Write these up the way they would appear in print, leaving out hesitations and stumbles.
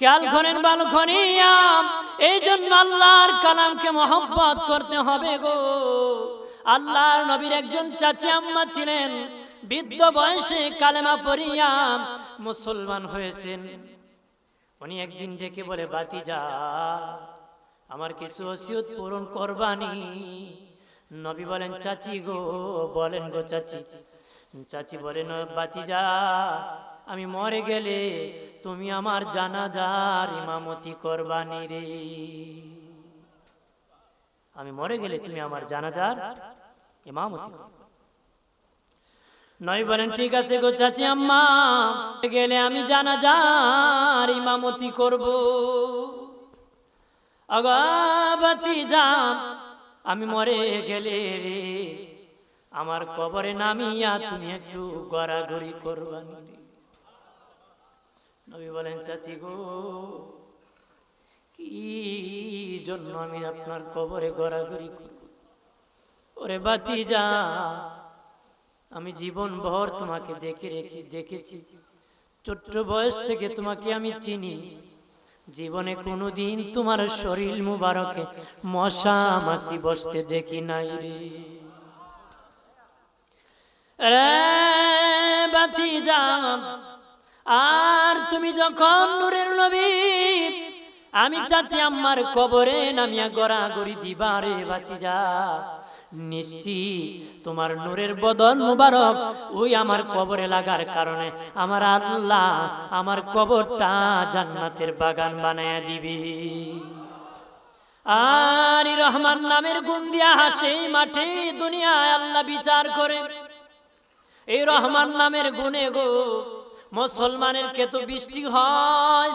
খেয়াল করেন বালখনিয়া, এই জন্য আল্লাহর কালামকে মহব্বত করতে হবে গো। আল্লাহর নবীর একজন চাচি আম্মা ছিলেন, বৃদ্ধ বয়সে কালেমা পড়িয়া মুসলমান হয়েছেন। উনি একদিন ডেকে বলে, ভাতিজা আমার কিছু ওসিয়ত পূরণ করবানি? নবী বলেন, চাচি গো বলেন গো চাচি। চাচি বলেন, ভাতিজা আমি মরে গেলে তুমি আমার জানাজার ইমামতি করবানি রে। আমি মরে গেলে তুমি আমার জানাজার ইমামতি করবে। নবী বলেন, ঠিক আছে গো চাচি আম্মা, গেলে আমি জানাজার ইমামতি করব। আগো ভাতিজা আমি মরে গেলে রে আমার কবরে নামিয়া তুমি একটু গড়াগড়ি করবানি রে। নবী বলেন, চাচি গো কি জন্য আমি আপনার কবরে গড়াগড়ি করব? ওরে ভাতিজা আমি জীবন ভর তোমাকে দেখেছি, ছোট্ট বয়স থেকে তোমাকে আমি চিনি। জীবনে কোনোদিন তোমার শরীর মুবারকে মশা মাছি বসতে দেখি নাই রে। রে ভাতিজা, আর তুমি যখন নূরের নবী আমি চাচি আম্মার কবরে নামিয়া গড়াগড়ি দিবা রে ভাতিজা, নিশ্চিত তোমার নূরের বদন মুবারক ওই আমার কবরে লাগার কারণে আমার আল্লাহ আমার কবরটা জান্নাতের বাগান বানায়া দিবি। আর রহমান নামের গুণ দিয়া সেই মাঠে দুনিয়ায় আল্লাহ বিচার করে। এই রহমান নামের গুণে গো মুসলমানের কে তো বৃষ্টি হয়,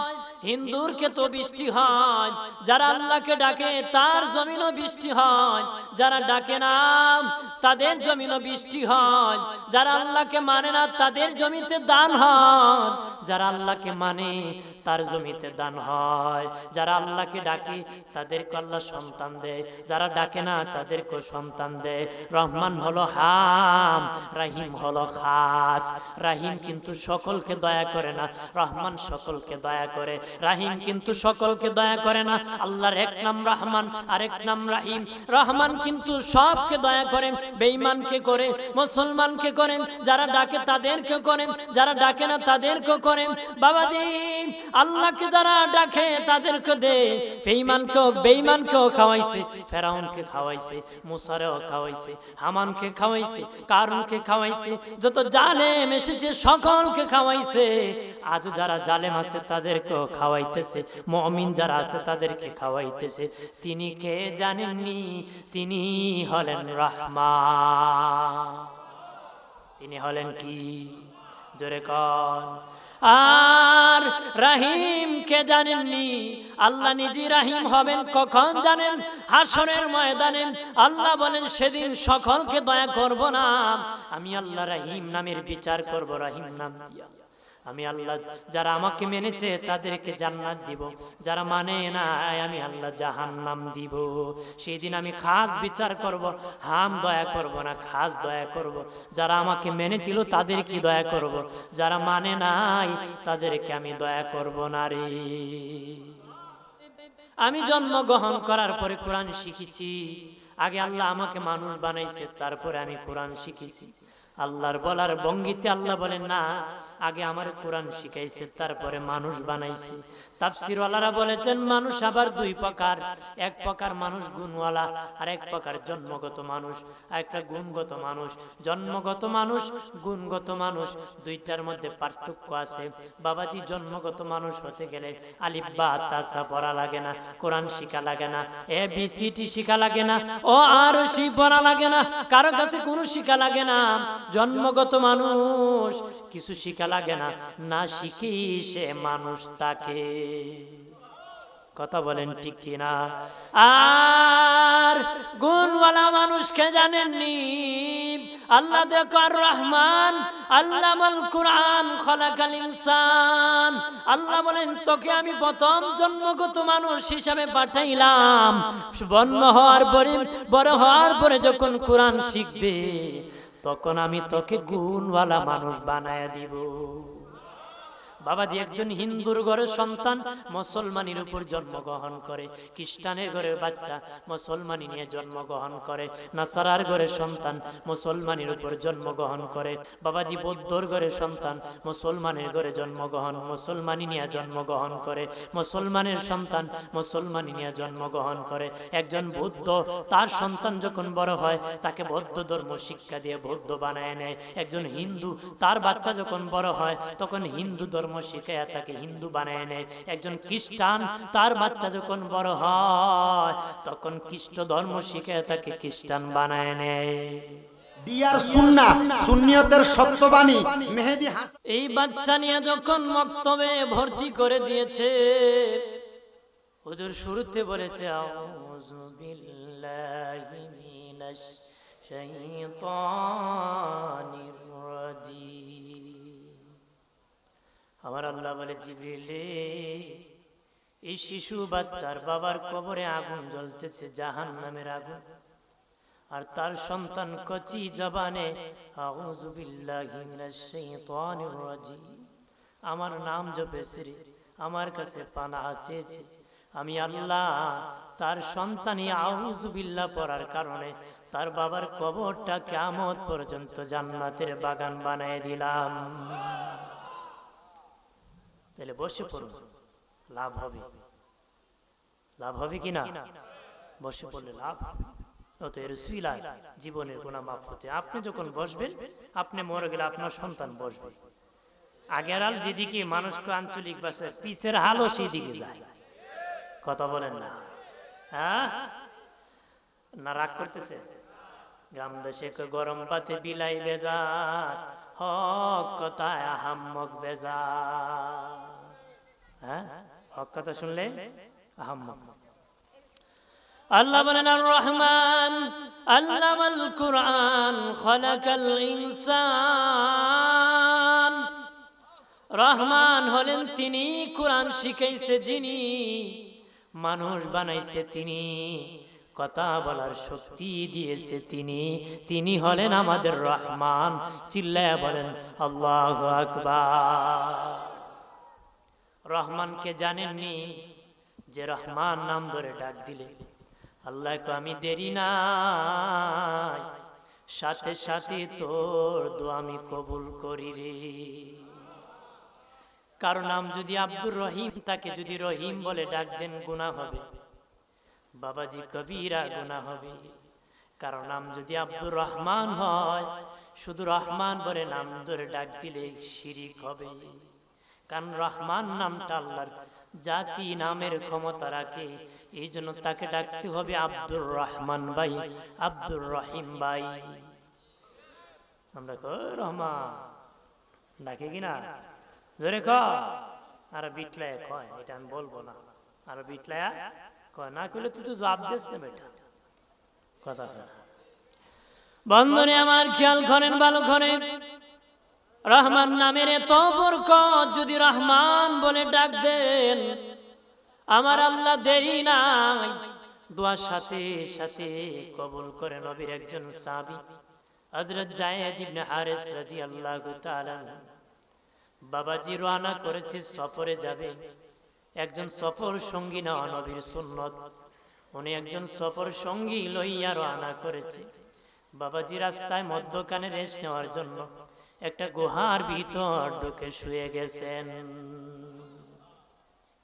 হিন্দুর কে তো বৃষ্টি হয়। যারা আল্লাহকে ডাকে তার জমিনও বৃষ্টি হয়, যারা ডাকে না তাদের জমিনও বৃষ্টি হয়। যারা আল্লাহকে মানে না তাদের জমিতে দান হয়, যারা আল্লাহকে মানে তার জমিতে দান হয়। যারা আল্লাহকে ডাকে তাদেরকে আল্লাহ সন্তান দেয়, যারা ডাকে না তাদেরকে সন্তান দেয়। রহমান হলো হাম, রাহিম হলো খাস। রাহিম কিন্তু সকলকে দয়া করে না, রহমান সকলকে দয়া করে। রাহিম কিন্তু সকলকে দয়া করে না। আল্লাহর এক নাম রহমান, আরেক নাম রাহিম। রহমান কিন্তু সবকে দয়া করেন, বেঈমানকে করে, মুসলমানকে করেন, যারা ডাকে তাদেরকে করেন, যারা ডাকে না তাদেরকে করেন। বাবাজি আল্লাহকে যারা ডাকে তাদেরকে দে। বেঈমানকেও খাওয়াইছে, ফেরাউনকে খাওয়াইছে, মুসারেও খাওয়াইছে, হামানকে খাওয়াইছে, কারুনকে খাওয়াইছে, যত জালেম এসেছে সকলকে খাওয়াইছে। আজ যারা জালেম আছে তাদেরকেও খাওয়াইতেছে, মুমিন যারা আছে তাদেরকে খাওয়াইতেছে। তিনি কে জানেননি? তিনি হলেন রহমান। তিনি হলেন কি? জোরে কোন। আর রাহিম কে জানেননি? আল্লাহ নিজে রাহিম হবেন কখন জানেন? হাসরের ময়দানে আল্লাহ বলেন, সেদিন সকলকে দয়া করব না, আমি আল্লাহ রাহিম নামের বিচার করব। রাহিম নাম দিয়া আমি আল্লাহ যারা আমাকে মেনেছে তাদেরকে জান্নাত দিব, যারা মানে না আমি আল্লাহ জাহান্নাম দিব। সেদিন আমি খাস বিচার করব, হাম দয়া করব না, খাস দয়া করব। যারা আমাকে মেনেছিল তাদেরকে দয়া করব, যারা মানে নাই তাদেরকে আমি দয়া করব না রে। আমি জন্মগ্রহণ করার পরে কোরআন শিখেছি। আগে আল্লাহ আমাকে মানুষ বানাইছে, তারপরে আমি কোরআন শিখেছি। আল্লাহর বলার ভঙ্গিতে আল্লাহ বলেন না, আগে আমার কোরআন শিখাইছে তারপরে মানুষ বানাইছে। তাফসীরওয়ালারা বলেছেন মানুষ আবার দুই প্রকার, এক প্রকার মানুষ গুণওয়ালা, আর এক প্রকার জন্মগত মানুষ। একটা গুণগত মানুষ, জন্মগত মানুষ, গুণগত মানুষ, দুইটার মধ্যে পার্থক্য আছে। বাবাজি জন্মগত মানুষ হতে গেলে আলিফ বা তা সা পড়া লাগে না, কোরআন শিখা লাগে না, ABCD শিখা লাগে না, ও আর সি পড়া লাগে না, কারো কাছে কোনো শিখা লাগে না। জন্মগত মানুষ কিছু শিখা লাগে না, না শিখি সে মানুষ তাকে। কথা বলেন ঠিক কিনা? আর গুণওয়ালা মানুষকে জানেননি? আল্লাহ দেখো রহমান আল্লামাল কুরআন খালাকাল ইনসান। আল্লাহ বলেন তোকে আমি প্রথম জন্মগত মানুষ হিসাবে পাঠাইলাম। বন্য হওয়ার পরে, বড় হওয়ার পরে যখন কোরআন শিখবে তখন আমি তোকে গুণওয়ালা মানুষ বানায়া দিব। বাবাজি একজন হিন্দুর ঘরের সন্তান মুসলমানের উপর জন্মগ্রহণ করে, খ্রিস্টানের ঘরের বাচ্চা মুসলমানি নিয়ে জন্মগ্রহণ করে, নাসারার ঘরের সন্তান মুসলমানের উপর জন্মগ্রহণ করে, বাবাজি বৌদ্ধর ঘরের সন্তান মুসলমানের ঘরে জন্মগ্রহণ মুসলমানি নিয়ে জন্মগ্রহণ করে, মুসলমানের সন্তান মুসলমানি নিয়ে জন্মগ্রহণ করে। একজন বৌদ্ধ তার সন্তান যখন বড় হয় তাকে বৌদ্ধ ধর্ম শিক্ষা দিয়ে বৌদ্ধ বানায় নেয়। একজন হিন্দু তার বাচ্চা যখন বড় হয় তখন হিন্দু ধর্ম শিখায় তাকে হিন্দু বানায় নেয়। একজন খ্রিস্টান তার বাচ্চা যখন বড় হয় তখন খ্রিস্ট ধর্ম শিখায় তাকে খ্রিস্টান বানায় নেয়। ডিয়ার সুন্নাহ সুন্নিয়তের সত্যবাণী মেহেদী হাসান এই বাচ্চা নিয়ে যখন মক্তবে ভর্তি করে দিয়েছে, হুজুর শুরুতে বলেছে আউযু বিল্লাহি মিনাশ শাইতানির রাজিম। আমার আল্লাহ বলে জিবরিলে, এই শিশু বাচ্চার বাবার কবরে আগুন জ্বলতেছে, জাহান্নামের আগুন, আর তার সন্তান কচি জবানে আউযু বিল্লাহি মিনাশ শাইতানির রাজিম আমার নাম জপেছে, আমার কাছে পানাহ চেয়েছে। আমি আল্লাহ তার সন্তানই আউযু বিল্লাহ পড়ার কারণে তার বাবার কবরটা কিয়ামত পর্যন্ত জান্নাতের বাগান বানায় দিলাম। তাহলে বসে পড়ুন, লাভ হবে। লাভ হবে কি না? বসে পড়লে লাভ হবে। জীবনের গুনাহ মাফ হতে আপনি যখন বসবেন, আপনি মরে গেলে আপনার সন্তান বসবে। আগের হাল যেদিকে মানুষকে আঞ্চলিক ভাষায় পিছের হালও সেই দিকে যায়। কথা বলেন না? হ্যাঁ না, রাগ করতেছে? গ্রাম দেশে গরম পাতে বিলাই বেজার, হক কথায় আহাম্মক বেজার। হ্যাঁ, হক কথা শুনলে আহাম্মক। আল্লাহ বলেন আর রহমান আল্লামাল কুরআন খালাকাল ইনসান। রহমান হলেন তিনি, কোরআন শিখাইছে যিনি, মানুষ বানাইছে তিনি, কথা বলার শক্তি দিয়েছে তিনি, তিনি হলেন আমাদের রহমান। চিল্লায়া বলেন আল্লাহু আকবার। রহমানকে জানেননি? যে রহমান নাম ধরে ডাক দিলে আল্লাহকে আমি দেরি নাই, সাথে সাথে তোর দোয়া আমি কবুল করি রে। কারো নাম যদি আব্দুর রহিম তাকে যদি রহিম বলে ডাক দেন গুনাহ হবে, বাবাজি কবিরা গুনাহ হবে। কারো নাম যদি আব্দুর রহমান হয়, শুধু রহমান বলে নাম ধরে ডাক দিলে শিরিক হবে। কারণ রহমান নামটা আল্লাহর জাতি নামের ক্ষমতা রাখে, এই জন্য তাকে ডাকতে হবে আব্দুর রহমান ভাই, আব্দুর রহিম ভাই। আমরা রহমান ডাকে কিনা জোরে ক, আর বিটলায় কয়, এটা আমি বলবো না, আর বিটলায়া কয় না কইলে তুই তো জবাব দিস না বেটা। কথা বন্ধনে আমার খেয়াল করেন, ভালো করেন। রহমান নামের এত বরকত, যদি রহমান বলে ডাক দেন আমার আল্লাহ দেরি নাই, দোয়া সাথে সাথে কবুল করে। নবীর একজন সাহাবী হযরত যায়েদ ইবনে হারিস রাদিয়াল্লাহু তাআলা বাবাজি রওনা করেছে, সফরে যাবে। একজন সফর সঙ্গী নেওয়া নবীর সুন্নত, উনি একজন সফর সঙ্গী লইয়া রওনা করেছে। বাবাজি রাস্তায় মধ্যখানে রেস্ট নেওয়ার জন্য একটা গুহার ভিতর ঢুকে শুয়ে গেছেন।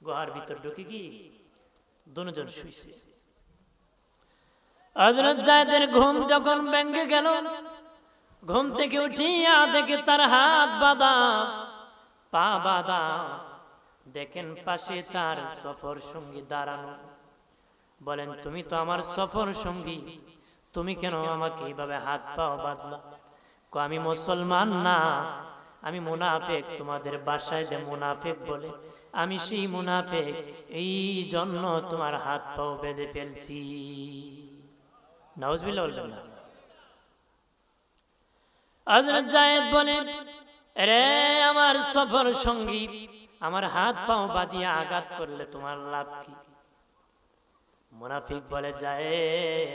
গুহার ভিতর ঢুকে কি দুজন শুইছে। হযরত যায়েদের ঘুম যখন ভেঙে গেল, ঘুম থেকে উঠিয়া দেখে তার হাত বাঁধা, পা বাঁধা। দেখেন পাশে তার সফর সঙ্গী দাঁড়ানো। বলেন তুমি তো আমার সফর সঙ্গী, তুমি কেন আমাকে এইভাবে হাত পাও বাঁধলা? আমি মুসলমান না, আমি মুনাফিক, তোমাদের বাসায় যে মুনাফিক বলে আমি সেই মুনাফিক, এই জন্য তোমার হাত পাও বেঁধে ফেলছি। নাউজুবিল্লাহ বলবেন না। হযরত যায়েদ বলে রে আমার সফর সঙ্গী, আমার হাত পাও বাঁধিয়া আঘাত করলে তোমার লাভ কি? মুনাফিক বলে যায়েদ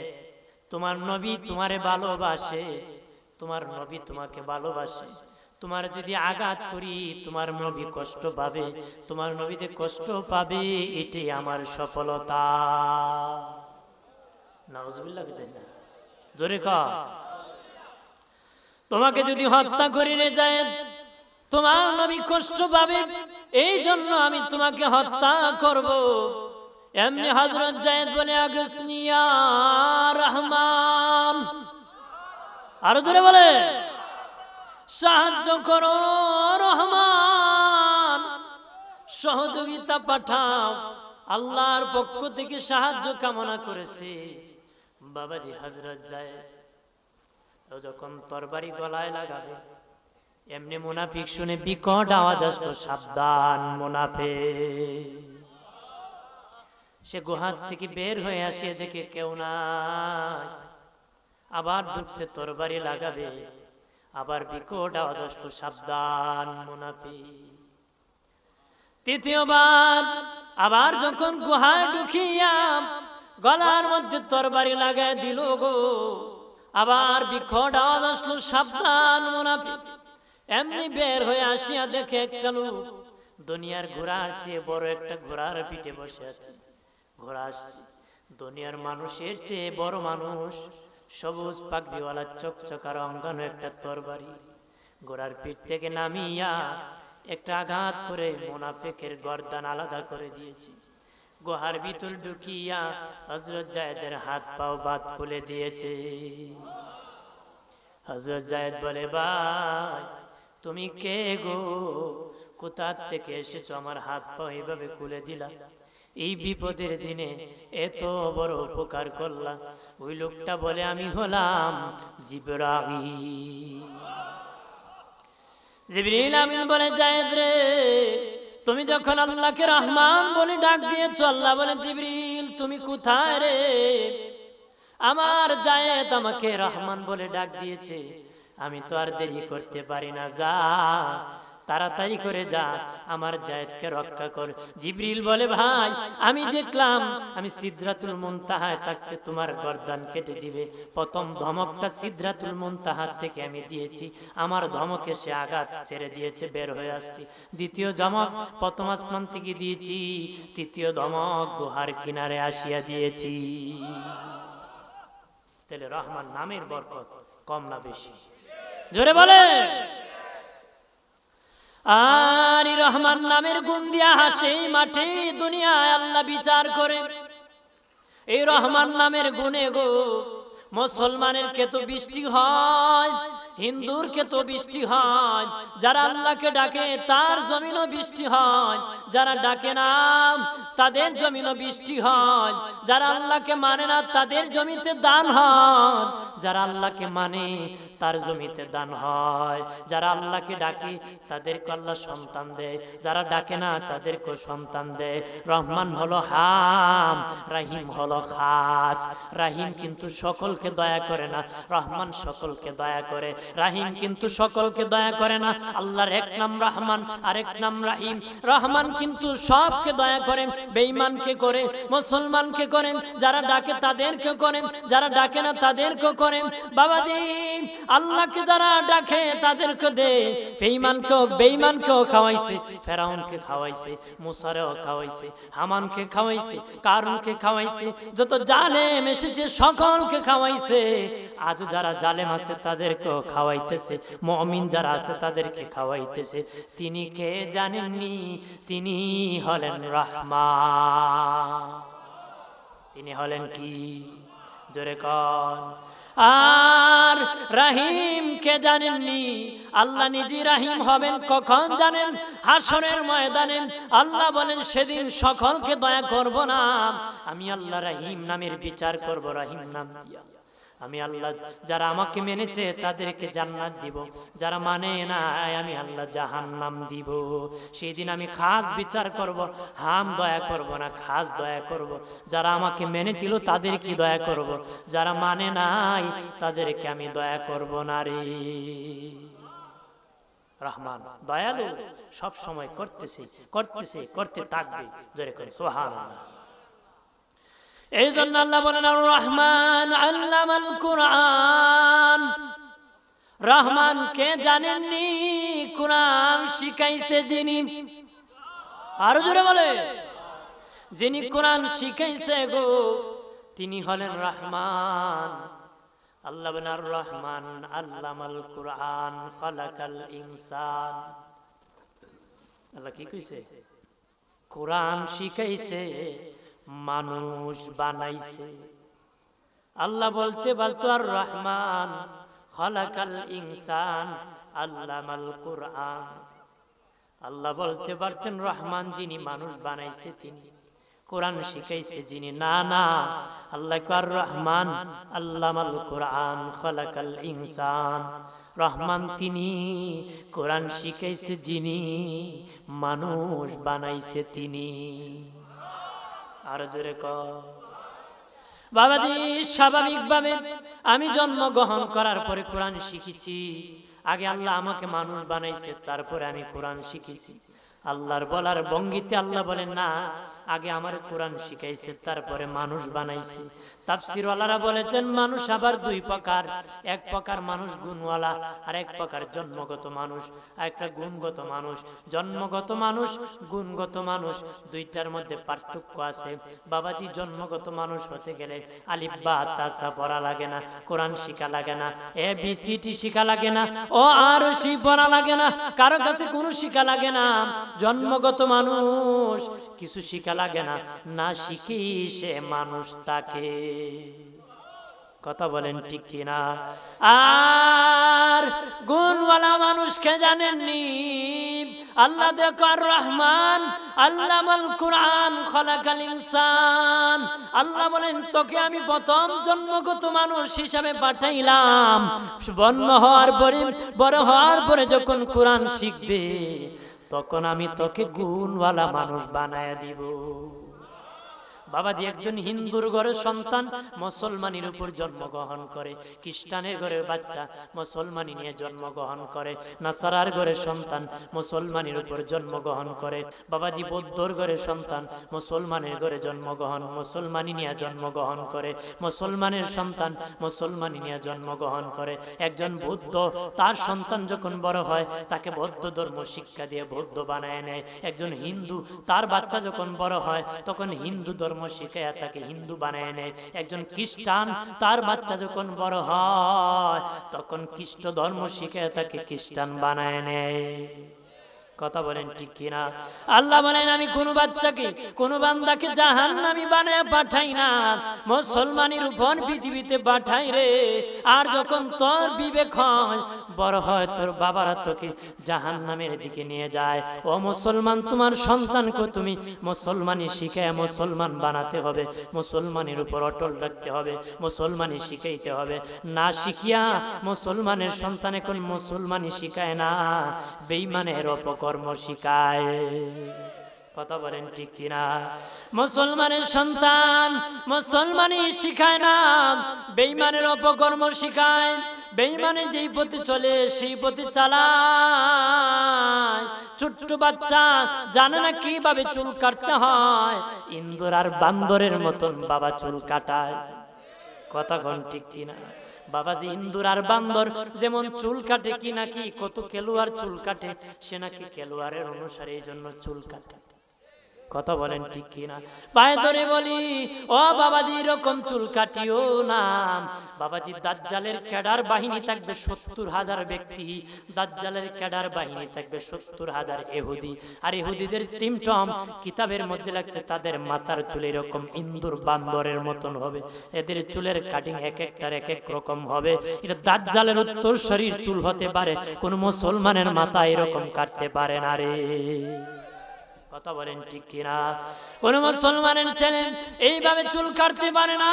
তোমার নবী তোমারে ভালোবাসে, তোমার নবী তোমাকে ভালোবাসে, তোমার যদি আঘাত করি তোমার নবী কষ্ট পাবে, তোমার নবীতে কষ্ট পাবে, এটাই আমার সফলতা। নাউজুবিল্লাহ বিদায় না, জোরে ক। তোমাকে যদি হত্যা করি রে যায়, তোমার নবী কষ্ট পাবে, এই জন্য আমি তোমাকে হত্যা করব। এমনি হযরত যায়েদ বলে আগসনি ইয়া রহমান, আরো জোরে বলে সাহায্য করো রহমান, সহযোগিতা পাঠাও। আল্লাহর পক্ষ থেকে সাহায্য কামনা করেছে বাবাজি হযরত যায়েদ। যখন তরবারি গলায় লাগাবে, এমনি মুনাফিক শুনে বিকট আওয়াজ আসলো, সাবধান মুনাফিক। সে গুহার থেকে বের হয়ে আসে, দেখে কেউ নাই, আবার ঢুকছে, তরবারি লাগাবে, আবার বিকট আওয়াজ আসলো, সাবধান মুনাফিক। তৃতীয়বার আবার যখন গুহায় ঢুকিয়া গলার মধ্যে তরবারি লাগায় দিল গো, আবার বিকট আওয়াজ আসলো, সাবধান মুনাফিক। এমনি বের হয়ে আসিয়া দেখে একটা লোক দুনিয়ার ঘোড়ার চেয়ে বড় একটা ঘোড়ার পিঠে বসে আছে। ঘোড়া আসছে, দুনিয়ার মানুষের চেয়ে বড় মানুষ, সবুজ পাগড়িওয়ালা চকচকা রঙানো একটা তরবারি ঘোড়ার পিঠ থেকে নামিয়া একটা আঘাত করে মুনাফিকের গর্দান আলাদা করে দিয়েছে। গুহার ভিতর ঢুকিয়া হযরত যায়েদের হাত পাও বাদ খুলে দিয়েছে। হযরত যায়েদ বলে, ভাই তুমি কে গো, কোথা থেকে এসেছো, আমার হাত পা এইভাবে খুলে দিলা, এই বিপদের দিনে এত বড় উপকার করলা। ওই লোকটা বলে, আমি হলাম জিবরাইল। জিবরিল আমিন বলে, যায়েদ রে, তুমি যখন আল্লাহকে রহমান বলে ডাক দিয়েছো, আল্লাহ বলে, জিবরিল তুমি কোথায় রে? আমার যায়েদ আমাকে রহমান বলে ডাক দিয়েছে, আমি তো আর দেরি করতে পারি না, যা তাড়াতাড়ি করে যা, আমার যায়েদকে রক্ষা কর। জিবরিল বলে, ভাই আমি দেখলাম আমি সিদরাতুল মুনতাহায় থাকতে তোমার গর্দান কেটে দিবে। প্রথম ধমকটা সিদরাতুল মুনতাহার থেকে আমি দিয়েছি, আমার ধমকে সে আঘাত ছেড়ে দিয়েছে, বের হয়ে আসছি। দ্বিতীয় ধমক প্রথম আসমান থেকে দিয়েছি, তৃতীয় ধমক গুহার কিনারে আসিয়া দিয়েছি। তাহলে রহমান নামের বরকত কম না বেশি? জোরে বলে। আর রহমান নামের গুণ দিয়া হাসে মাঠে দুনিয়ায় আল্লাহ বিচার করে। এই রহমান নামের গুণে গো মুসলমানের ক্ষেত্রে বৃষ্টি হয়, হিন্দুর ক্ষেত্রে বৃষ্টি হয়। যারা আল্লাহকে ডাকে তার জমিনও বৃষ্টি হয়, যারা ডাকে না তাদের জমিনও বৃষ্টি হয়। যারা আল্লাহকে মানে না তাদের জমিতে দান হয়, যারা আল্লাহকে মানে তার জমিতে দান হয়। যারা আল্লাহকে ডাকে তাদেরকে আল্লাহ সন্তান দেয়, যারা ডাকে না তাদেরকে সন্তান দেয়। রহমান হলো হাম, রাহিম হলো খাস। রাহিম কিন্তু সকলকে দয়া করে না, রহমান সকলকে দয়া করে। রাহিম কিন্তু সকলকে দয়া করে না। আল্লাহর এক নাম রহমান, আরেক নাম রাহিম। রহমান কিন্তু সবকে দয়া করেন, বেঈমানকে করে, মুসলমানকে করেন, যারা ডাকে তাদেরকে করেন, যারা ডাকে না তাদেরকে করেন। বাবাজি আল্লাহকে যারা ডাকে তাদেরকে দে, বেঈমানকেও খাওয়াইছে, ফেরাউনকে খাওয়াইছে, মুসারেও খাওয়াইছে, হামানকে খাওয়াইছে, কারুনকে খাওয়াইছে, যত জালেম এসেছে সকলকে খাওয়াইছে। আজ যারা জালেম আছে তাদেরকেও খাওয়াইতেছে, মুমিন যারা আছে তাদেরকে খাওয়াইতেছে। তিনি কে জানেননি? তিনি হলেন রহমান। তিনি হলেন কি? জোরে কোন। আর রাহিম কে জানেননি? আল্লাহ নিজে রাহিম হবেন কখন জানেন? হাসরের ময়দানে আল্লাহ বলেন, সেদিন সকলকে দয়া করব না, আমি আল্লাহ রাহিম নামের বিচার করব। রাহিম নাম দিয়া আমি আল্লাহ যারা আমাকে মেনেছে তাদেরকে জান্নাত দিব, যারা মানে না আমি আল্লাহ জাহান্নাম দিব। সেই দিন আমি খাস বিচার করব, হাম দয়া করব না, খাস দয়া করব। যারা আমাকে মেনেছিল তাদেরকে দয়া করব, যারা মানে নাই তাদেরকে আমি দয়া করব না রে। রহমান দয়ালু, সব সময় করতে থাকবে। জোরে করে সুবহানাল্লাহ। এই জন্য আল্লাহ বলেন, আর রহমান আল্লামাল কুরআন। রহমান কে জানেননি? কোরআন শিখাইছে যিনি, আরো জোরে বলে, যিনি কোরআন শিখাইছে গো তিনি হলেন রহমান। আল্লাহ বলেন আর রহমান আল্লামাল কুরআন খালাকাল ইনসান। আল্লাহ কি কইছে? কোরআন শিখাইছে, মানুষ বানাইছে। আল্লাহ বলতে বলতো আর রহমান খালাকাল ইনসান আল্লামাল কুরআন। আল্লাহ বলতে পারতেন রহমান যিনি মানুষ বানাইছে তিনি, কোরআন শিখাইছে যিনি। না না, আল্লাহ আর রহমান আল্লামাল কুরআন খালাকাল ইনসান। রহমান তিনি, কোরআন শিখাইছে যিনি, মানুষ বানাইছে তিনি। আর জোরে কর বাবাজি। স্বাভাবিকভাবে আমি জন্মগ্রহণ করার পরে কোরআন শিখেছি। আগে আল্লাহ আমাকে মানুষ বানাইছে, তারপরে আমি কোরআন শিখেছি। আল্লাহর বলার ভঙ্গিতে আল্লাহ বলেন না, আগে আমার কোরআন শিখাইছে তারপরে মানুষ বানাইছে। তাফসীরওয়ালারা বলেছেন মানুষ আবার দুই প্রকার, এক প্রকার মানুষ গুণওয়ালা, আর এক প্রকার জন্মগত মানুষ। একটা গুণগত মানুষ, জন্মগত মানুষ, গুণগত মানুষ, দুইটার মধ্যে পার্থক্য আছে। বাবাজি জন্মগত মানুষ হতে গেলে আলিফ বা তাসা পড়া লাগে না, কোরআন শিখা লাগে না, ABCD শিখা লাগে না, ও আর সি পড়া লাগে না, কারো কাছে কোনো শিখা লাগে না। জন্মগত মানুষ কিছু শিখা লাগে না, না শিখি সে মানুষ তাকে। কথা বলেন ঠিক কিনা? আর গুণওয়ালা মানুষকে জানেননি? আল্লাহ দেখো আর রহমান আল্লামাল কুরআন খালাকাল ইনসান। আল্লাহ বলেন তোকে আমি প্রথম জন্মগত মানুষ হিসাবে পাঠাইলাম। জন্ম হওয়ার পরে, বড় হওয়ার পরে যখন কোরআন শিখবে তখন আমি তোকে গুণওয়ালা মানুষ বানায়া দিব। বাবাজি একজন হিন্দুর ঘরের সন্তান মুসলমানের উপর জন্মগ্রহণ করে, খ্রিস্টানের ঘরের বাচ্চা মুসলমানি নিয়ে জন্মগ্রহণ করে, নাসারার ঘরের সন্তান মুসলমানের উপর জন্মগ্রহণ করে। বাবাজি বৌদ্ধর ঘরের সন্তান মুসলমানের ঘরে জন্মগ্রহণ, মুসলমানি নিয়ে জন্মগ্রহণ করে, মুসলমানের সন্তান মুসলমানি নিয়ে জন্মগ্রহণ করে। একজন বৌদ্ধ তার সন্তান যখন বড় হয় তাকে বৌদ্ধ ধর্ম শিক্ষা দিয়ে বৌদ্ধ বানায় নেয়। একজন হিন্দু তার বাচ্চা যখন বড় হয় তখন হিন্দু ধর্ম শিখায়া তাকে হিন্দু বানায় নেয়। একজন খ্রিস্টান তার বাচ্চা যখন বড় হয় তখন খ্রিস্ট ধর্ম শিখায়া তাকে খ্রিস্টান বানায় নেয়। কথা বলেন ঠিক কিনা? আল্লাহ বলেন আমি কোন বাচ্চাকে, কোন বান্দাকে জাহান্নামী বানায় পাঠাই না, মুসলমানের উপর পৃথিবীতে পাঠাই রে। আর যখন তোর বিবেক হয় বড় হয়, তোর বাবারা তোকে জাহান্নামের দিকে নিয়ে যায়। ও মুসলমান, তোমার সন্তানকে তুমি মুসলমানি শিখায় মুসলমান বানাতে হবে, মুসলমানের উপর অটল রাখতে হবে, মুসলমানি শিখাইতে হবে। না শিখিয়া মুসলমানের সন্তান এখন মুসলমানি শিখায় না, বেঈমানের অপকর্ম শিখায়। কথা বলেন ঠিক কিনা? মুসলমানের সন্তান মুসলমানি শিখায় না, বেঈমানের অপকর্ম শিখায়। বেঈমানে যেই পথে চলে সেই পথে চালায়। ছোট্ট বাচ্চা জানে না কিভাবে চুল কাটতে হয়, ইন্দুর আর বান্দরের মতন বাবা চুল কাটায়। কথা কোন ঠিক কিনা? বাবাজি ইন্দুর আর বান্দর যেমন চুল কাটে, কি নাকি কত খেলোয়াড় চুল কাটে, সে নাকি খেলোয়াড়ের অনুসারে এই জন্য চুল কাটে। কথা বলেন ঠিক কিনা? পায়ে ধরে বলি ও বাবাজি এরকম চুল কাটিও না। বাবাজি দাজ্জালের ক্যাডার বাহিনী থাকবে 70,000 ব্যক্তি, দাজ্জালের ক্যাডার বাহিনী থাকবে 70,000 ইহুদি। আর ইহুদিদের সিমটম কিতাবের মধ্যে লাগছে তাদের মাথার চুল এরকম ইন্দুর বান্দরের মতন হবে, এদের চুলের কাটিং এক একটার এক এক রকম হবে। এটা দাজ্জালের উত্তর শরীর চুল হতে পারে, কোন মুসলমানের মাথা এরকম কাটতে পারে না রে। কথা বলেন ঠিক কিনা? কোন মুসলমানের ছেলে এইভাবে চুল কাটতে পারে না।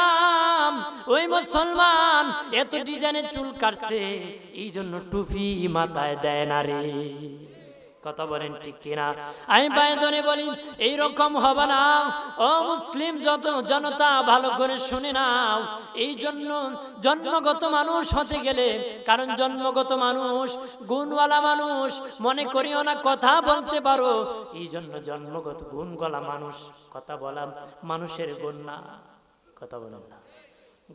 ওই মুসলমান এত ডিজাইনের চুল কাটছে, এই জন্য টুপি মাথায় দেয় না রে। কথা বলেন ঠিক কিনা? আমি পায়ে ধরে বলি এইরকম হবে না। ও মুসলিম যত জনতা ভালো করে শুনে নাও, এই জন্য জন্মগত মানুষ হতে গেলে, কারণ জন্মগত মানুষ গুণওয়ালা মানুষ, মনে করিও না কথা বলতে পারো, এই জন্য জন্মগত গুণওয়ালা মানুষ। কথা বলাম মানুষের গুণ না, কথা বলাম না।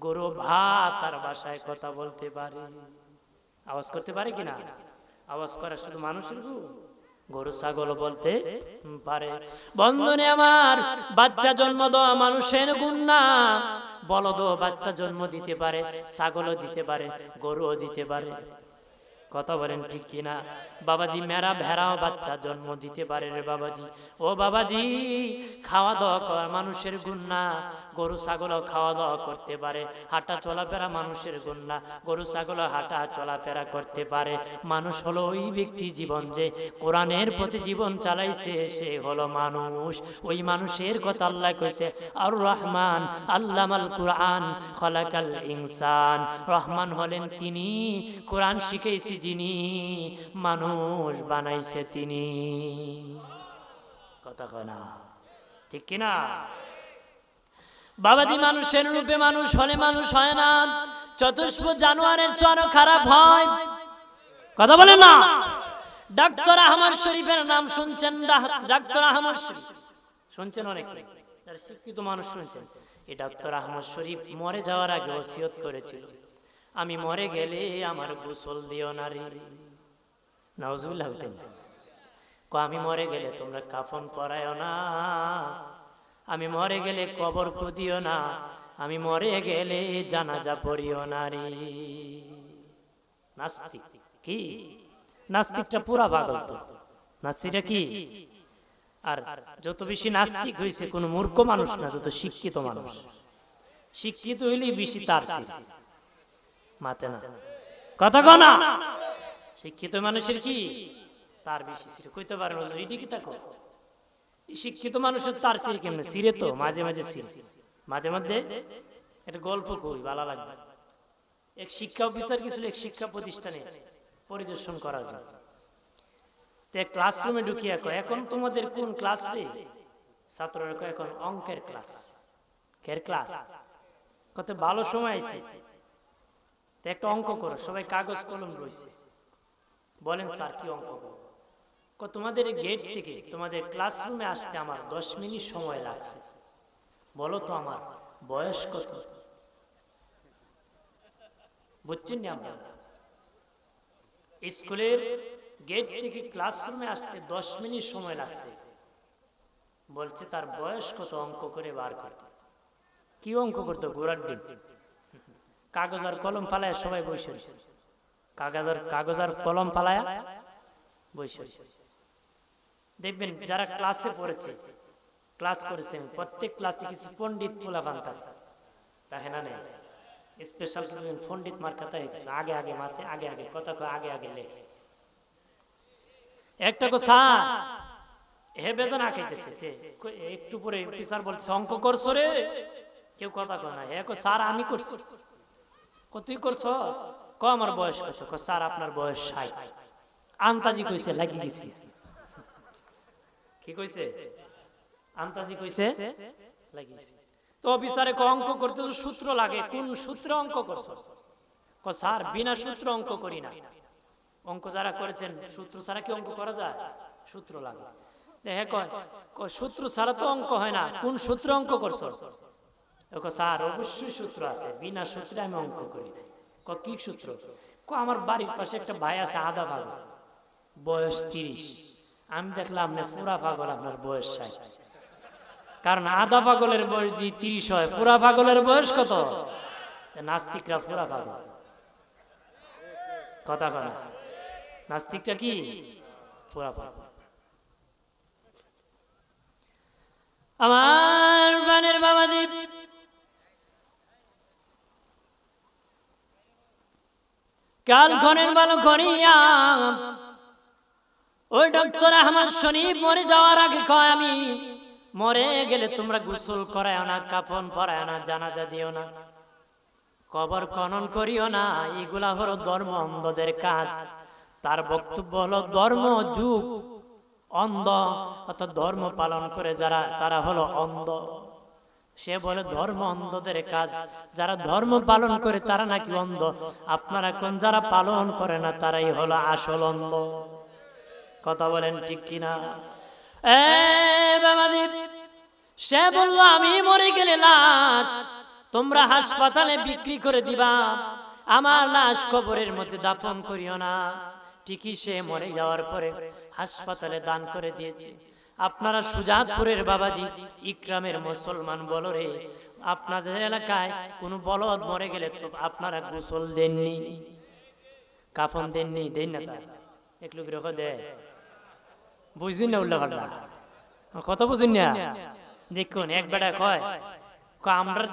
গরু ভাত আর ভাষায় কথা বলতে পারে। আওয়াজ করতে পারে কিনা? আওয়াজ করা শুধু মানুষের গুণ, গরু ছাগল বলতে পারে। বন্ধনে আমার, বাচ্চা জন্ম দেওয়া মানুষের গুণ না, বলদও বাচ্চা জন্ম দিতে পারে, ছাগলও দিতে পারে, গরুও দিতে পারে। কথা বলেন ঠিক কিনা? বাবাজি, মেরা ভেড়াও বাচ্চা জন্ম দিতে পারে রে বাবাজি। ও বাবাজি, খাওয়া দাওয়া করা মানুষের গুণ না, গরু ছাগলও খাওয়া দাওয়া করতে পারে। হাঁটা চলাফেরা মানুষের গুণ না, গরু ছাগলও হাঁটা চলাফেরা করতে পারে। মানুষ হলো ওই ব্যক্তি জীবন যে কোরআনের প্রতি জীবন চালাইছে, সে হলো মানুষ। ওই মানুষের কথা আল্লাহ কইছে, আর রহমান আল্লামাল কুরআন খলাকাল ইনসান। রহমান হলেন তিনি, কোরআন শিখাইছি যিনি, মানুষ বানাইছে তিনি। কথা কয় না, ঠিক কিনা? বাবাজি, মানুষের রূপে মানুষ হলে মানুষ হয় না, চতুষ্প জানোয়ারের চেয়ে খারাপ হয়। কথা বলে না? ডাক্তার আহমদ শরীফের নাম শুনছেন? ডাক্তার আহমদ শরীফ শুনছেন? অনেক যারা শিক্ষিত মানুষ শুনছেন। এই ডাক্তার আহমদ শরীফ মরে যাওয়ার আগে ওসিয়ত করেছিল, আমি মরে গেলে আমার গোসল দিও না রে। নাউজুবিল্লাহ। আমি মরে গেলে তোমরা কাফন পরায়ও না, আমি মরে গেলে কবর খুদিও না, আমি মরে গেলে জানাজা পড়িও না রে। নাস্তিক কি? নাস্তিকটা পুরা পাগল তো। নাস্তিকটা কি? আর যত বেশি নাস্তিক হয়েছে কোন মূর্খ মানুষ না, যত শিক্ষিত মানুষ। শিক্ষিত হইলে বেশি তার মাতে না। কথা কও না? শিক্ষিত মানুষের কি তার বেশি ছিল। কইতে পারেন এটি কি তাকো? শিক্ষিত মানুষের তার ছিল কেমনে? সিরে তো মাঝে মাঝে ছিল, মাঝে মধ্যে একটা গল্প কই ভালো লাগবে। এক শিক্ষা অফিসার গেছিল এক শিক্ষা প্রতিষ্ঠানে পরিদর্শন করার জন্য। এক ক্লাসরুমে ঢুকিয়া কয়, এখন তোমাদের কোন ক্লাস রে? ছাত্ররা কয়, এখন অঙ্কের ক্লাস। কের ক্লাস? কত ভালো সময় আইছে, একটা অঙ্ক করো। সবাই কাগজ কলম রয়েছে। বলেন স্যার কি অঙ্ক করো? তোমাদের গেট থেকে তোমাদের ক্লাসরুমে আসতে আমার 10 মিনিট সময় লাগছে। বলো তো আমার বয়স কত? বুঝছেন না? আমরা স্কুলের গেট থেকে ক্লাসরুমে আসতে 10 মিনিট সময় লাগছে। বলছে তার বয়স কত অঙ্ক করে বার করতে। কি অঙ্ক করতো? ঘোড়ার ডিম। কাগজ আর কলম ফালায় সবাই বসে রয়েছে। কাগজ আর কলম ফালায় বসে রয়েছে। দেখবেন যারা ক্লাসে পড়েছে, ক্লাস করেছেন, প্রত্যেক ক্লাসে কিছু পণ্ডিত পোলাপান দেখে না নেই। স্পেশাল পণ্ডিত মার্কাতা আগে আগে মাথে আগে আগে কথা আগে আগে লেখে। একটা স্যার হে বেজান আঁকাইতেছে, একটু পরে টিচার বলছে অঙ্ক করছো রে? কেউ কথা কয় না। হে স্যার আমি করছি। তুই করছ? আমার বয়স কত? স্যার আপনার বয়স 60। আন্তাজি কইছে লাগি গেছে। কি কইছে? আন্তাজি কইছে লাগি গেছে। তো অফিসারে অঙ্ক করতে তো সূত্র লাগে, কোন সূত্রে অঙ্ক করছো? স্যার বিনা সূত্র অঙ্ক করি না। অঙ্ক যারা করেছেন সূত্র ছাড়া কি অঙ্ক করা যায়? সূত্র লাগে। দেখে কয় সূত্র ছাড়া তো অঙ্ক হয় না, কোন সূত্রে অঙ্ক করছো? স্যার অবশ্যই সূত্র আছে, বিনা সূত্রে আমি অঙ্ক করি না। কি সূত্র? আমার বাড়ির পাশে একটা ভাই আছে আধা পাগল, বয়স 30। আমি দেখলাম না পুরা পাগল, আপনার বয়স 60। কারণ আধা পাগলের বয়স যদি 30 হয়, পুরা পাগলের বয়স কত? নাস্তিকরা পুরা পাগল। কথা কয় নাস্তিকটা কি পুরা পাগল। আমার বানের বাবা দেব কাল ঘনের ভালো ঘনিয়া ওই ডক্টর আহমদ শরীফ মরে যাওয়ার আগে কয়, আমি মরে গেলে তোমরা গোসল করায় না, কাফন পরায় না, জানাজা দিও না, কবর খনন করিও না। এগুলা হলো ধর্ম অন্ধদের কাজ। তার বক্তব্য হলো ধর্ম যুগ অন্ধ, অর্থাৎ ধর্ম পালন করে যারা, তারা হলো অন্ধ। সে বলে ধর্ম অন্ধদের কাজ, যারা ধর্ম পালন করে তারা নাকি অন্ধ। আপনারা কোন যারা পালন করে না তারাই হলো আসল অন্ধ। কথা বলেন ঠিক কিনা? সে বলল আমি মরে গেলে লাশ তোমরা হাসপাতালে বিক্রি করে দিবা, আমার লাশ কবরের মধ্যে দাফন করিও না। ঠিকই সে মরে যাওয়ার পরে হাসপাতালে দান করে দিয়েছে। আপনারা সুজাতপুরের বাবাজি ইকরামের মুসলমান বলরে, আপনাদের এলাকায় কোনো বলদ মরে গেলে তো আপনারা গোসল দেননি, কাফন দেননি, দেন না? তা একটু বিরক্ত দেয়, বুঝুন না? উল্টা পাল্টা কত বুঝুন না? দেখুন এক বেটা কয় আমরা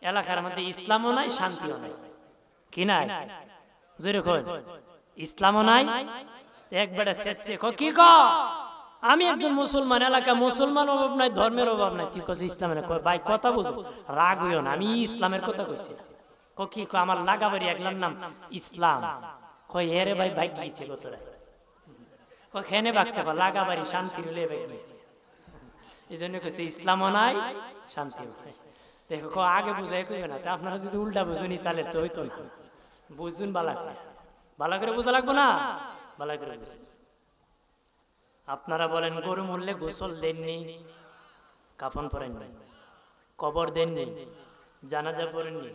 এলাকার মধ্যে ইসলামও নাই শান্তিও নাই, কি নাই? জোরে কয় ইসলামও নাই। এক বেটা চেচ্ছে কি ক আমি একজন মুসলমান, এলাকা মুসলমান অভাব নাই, ধর্মের অভাব নাই, তুই কস ইসলামের? ভাই কথা বুঝো, রাগ হইও না, আমি ইসলামের কথা কইছি। কি ক আমার লাগাবাড়ি একলার নাম ইসলাম। কই এরে ভাই ভাই গিয়েছে কতরা, খেনে বাগছে লাগাবাড়ি শান্তি হলে ভাই গিয়েছে, এই জন্য কইছে ইসলামও নাই শান্তিও নাই। দেখো আগে বুঝাই কইবে না, আপনারা যদি উল্টা বুঝুনি তাহলে তো হইতো না। বুঝুন বালা করে, বালা করে বোঝা লাগবো না, বালা করে বুঝুন। আপনারা বলেন গরু মরলে গোসল দেননি, কাফন পরেননি, কবর দেননি, জানাজা পড়েননি।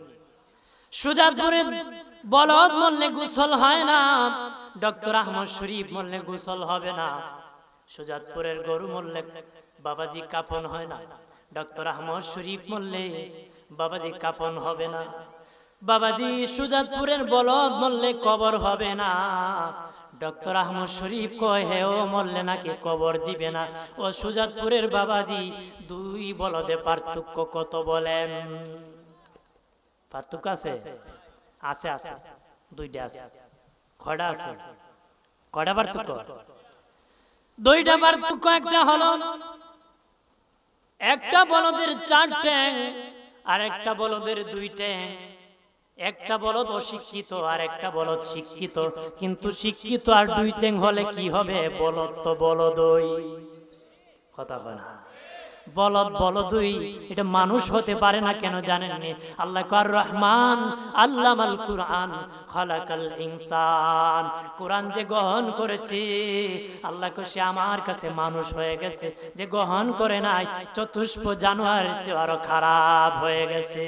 সুজাতপুরে বলদ মরলে গোসল হয় না, ডক্টর আহমদ শরীফ মরলে গোসল হবে না। সুজাতপুরের গরু মরলে বাবাজি কাফন হয় না, ডক্টর আহমদ শরীফ মরলে বাবাজি কাফন হবে না। বাবাজি সুজাতপুরের বলদ মরলে কবর হবে না, ডক্টর আহমদ শরীফ কয় হে ও মরলে নাকি কবর দিবে না। ও সুজাতপুরের বাবাজি দুই বলদে পার্থক্য কত বলেন? পার্থক্য আছে? আছে আছে, দুইটা আছে। কয়টা আছে? কয়টা পার্থক্য? দুইটা পার্থক্য। একটা হলো একটা বলদের 4 ট্যাং আর একটা বলদের 2 ট্যাং। একটা বলদ অশিক্ষিত আর একটা বলদ শিক্ষিত, কিন্তু শিক্ষিত আর 2 ট্যাং হলে কি হবে? বলদ তো বলদই, কথা কয় না? বলদ বলদই, এটা মানুষ হতে পারে না কেন জানেন? আল্লাহ আর রহমান আল্লামাল কুরআন খালাকাল ইনসান, কোরআন যে গ্রহণ করেছে আল্লাহ সে আমার কাছে মানুষ হয়ে গেছে, যে গ্রহণ করে নাই চতুষ্প জানোয়ারের চেয়ে আরো খারাপ হয়ে গেছে।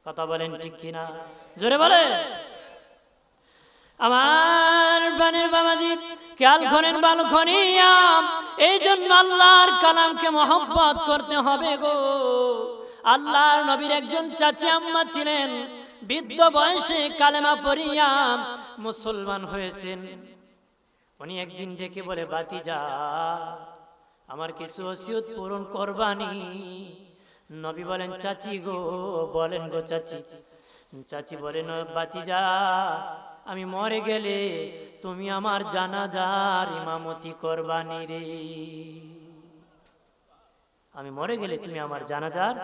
কথা বলেন ঠিক কিনা? জোরে বলে। আমার বানের বাবাজি খেয়াল করেন বালুখনিয়া, এই জন্য আল্লাহর কালামকে মহব্বত করতে হবে গো। আল্লাহর নবীর একজন চাচি আম্মা ছিলেন, বৃদ্ধ বয়সে কালেমা পড়িয়া মুসলমান হয়েছেন। উনি একদিন ডেকে বলে, বাতিজা আমার কিছু ওসিয়ত পূরণ করবানি? নবী বলেন, চাচি গো বলেন গো চাচি। চাচি বলেন, বাতিজা আমি মরে গেলে তুমি আমার জানাজার ইমামতি করবানি রে। আমি মরে গেলে তুমি আমার জানাজার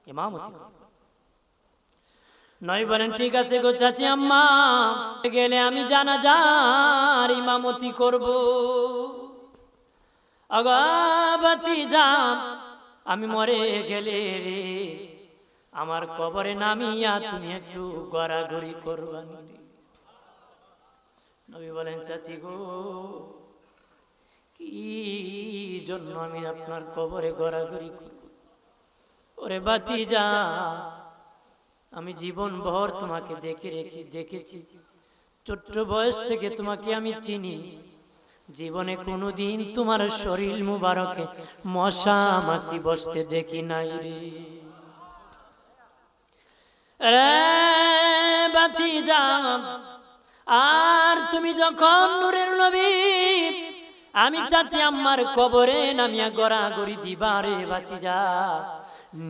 ইমামতি করবে। নবী বলেন, ঠিক আছে গো চাচি আম্মা, গেলে আমি জানাজার ইমামতি করব। আগা বাতিজা আমি মরে গেলে রে আমার কবরে নামিয়া তুমি একটু গড়াগড়ি করবানি রে। নবী বলেন, চাচি গো কি জন্য আমি আপনার কবরে গড়াগড়ি করব? ওরে বাতিজা আমি জীবন ভর তোমাকে দেখেছি, ছোট্ট বয়স থেকে তোমাকে আমি চিনি। জীবনে কোনোদিন তোমার শরীর মুবারকে মশা মাছি বসতে দেখি নাই রে। রে বাতিজা আর তুমি যখন নূরের নবী আমি চাচি আম্মার কবরে নামিয়া গড়াগড়ি দিবা রে বাতিজা,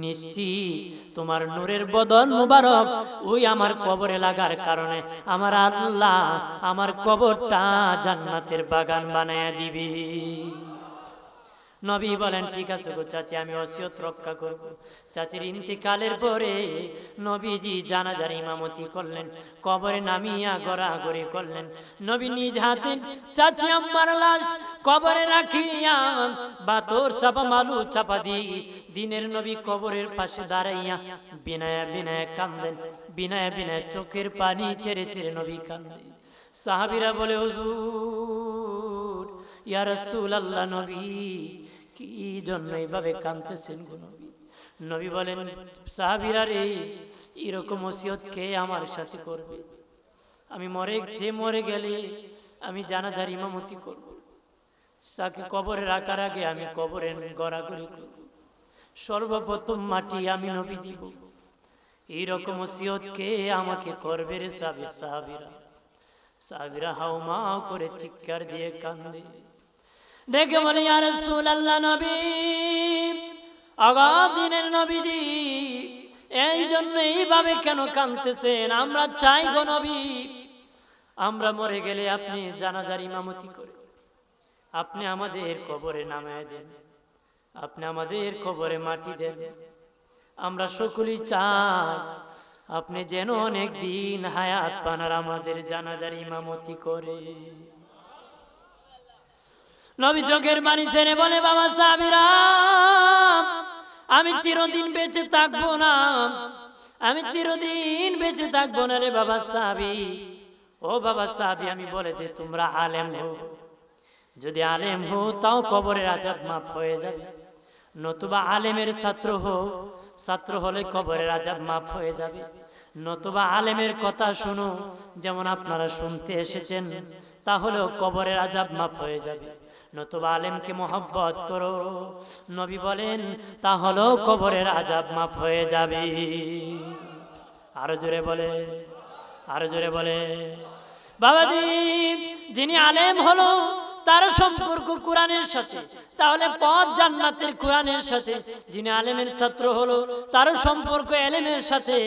নিশ্চিত তোমার নূরের বদন মুবারক ওই আমার কবরে লাগার কারণে আমার আল্লাহ আমার কবরটা জান্নাতের বাগান বানায়া দিবি। নবী বলেন, ঠিক আছে গো চাচি, আমি ওসিয়ত রক্ষা করব। চাচির ইন্তিকালের পরে নবীজি জানাজার ইমামতি করলেন, কবরে নামিয়া গড়াগড়ি করলেন। নবী নিজ হাতে চাচি আম্মার লাশ কবরে রাখিয়া বাতর চাপা মালু চাপা দিনের নবী কবরের পাশে দাঁড়াইয়া বিনায়া বিনায়া কান্দেন, বিনায়া বিনায়া চোখের পানি ছেড়ে ছেড়ে নবী কান্দেন। সাহাবীরা বলে, হুজুর ইয়া রাসূলুল্লাহ, নবী কি জন্য এইভাবে কাঁদতেছেন গো নবী? নবী বলেন, সাহাবীরা রে, এরকম ওসিয়ত কে আমার সাথে করবে? আমি মরে গেলে আমি জানাজার ইমামতি করব, তাকে কবরে রাখার আগে আমি কবরে গড়াগড়ি করব, সর্বপ্রথম মাটি আমি নবী দিব। এইরকম ওসিয়ত কে আমাকে করবে রে সাহাবীরা? সাহাবীরা হাউমাউ করে চিৎকার দিয়ে কান্দে, ডেকে বলে, ইয়া রাসূলুল্লাহ, নবী, আগাদিনের নবীজি, এই জন্য এইভাবে কেন কাঁদতেছেন? আমরা চাই গো নবী, আমরা মরে গেলে আপনি জানাজার ইমামতি করে আপনি আমাদের কবরে নামায় দেন, আপনি আমাদের কবরে মাটি দেন। আমরা সকলেই চাই আপনি যেন অনেক দিন হায়াত পান আর আমাদের জানাজার ইমামতি করে। নবী চোখের পানি ছেড়ে বলে, বাবা সাহাবীরা, আমি চিরদিন বেঁচে থাকবো না, আমি চিরদিন বেঁচে থাকবো না রে বাবা সাহাবী। ও বাবা সাহাবী, আমি বলে যে তোমরা আলেম হো, যদি আলেম হো তাও কবরের আযাব মাফ হয়ে যাবে, নতুবা আলেমের ছাত্র হলে কবরের আযাব মাফ হয়ে যাবে, নতুবা আলেমের কথা শুনো, যেমন আপনারা শুনতে এসেছেন, তাহলেও কবরের আযাব মাফ হয়ে যাবে, নতুবা আলেমকে মহব্বত করো, নবী বলেন, তাহলেও কবরের আযাব মাফ হয়ে যাবে। আরো জোরে বলে, আরো জোরে বলে। বাবাজি, যিনি আলেম হলো তার সম্পর্ক কোরআনের সাথে, তাহলে পথ জান্নাতের কোরআনের সাথে। যিনি আলেমের ছাত্র হলো তার সম্পর্ক এলেমের সাথে,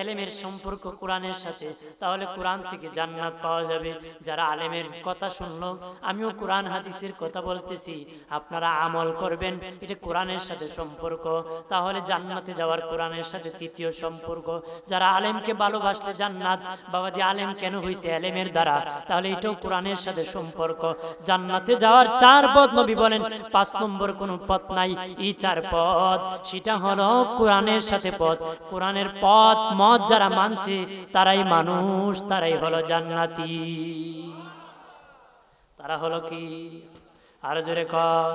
এলেমের সম্পর্ক কোরআনের সাথে, তাহলে কোরআন থেকে জান্নাত পাওয়া যাবে। যারা আলেমের কথা শুনলো, আমিও কোরআন হাদিসের কথা বলতেছি, আপনারা আমল করবেন, এটা কোরআনের সাথে সম্পর্ক, তাহলে জান্নাতে যাওয়ার কোরআনের সাথে তৃতীয় সম্পর্ক। যারা আলেমকে ভালোবাসলে জান্নাত, বাবাজি আলেম কেন হইছে? এলেমের দ্বারা, তাহলে এটাও কোরআনের সাথে সম্পর্ক। জান্নাতে যাওয়ার 4 পথ, নবী বলেন 5 নম্বর কোন পথ নাই, এই 4 পথ, সেটা হলো কোরআনের সাথে পথ। কোরআনের পথ মত যারা মানছে তারাই মানুষ, তারাই হলো জান্নাতি। তারা হলো কি? আর জোরে কর।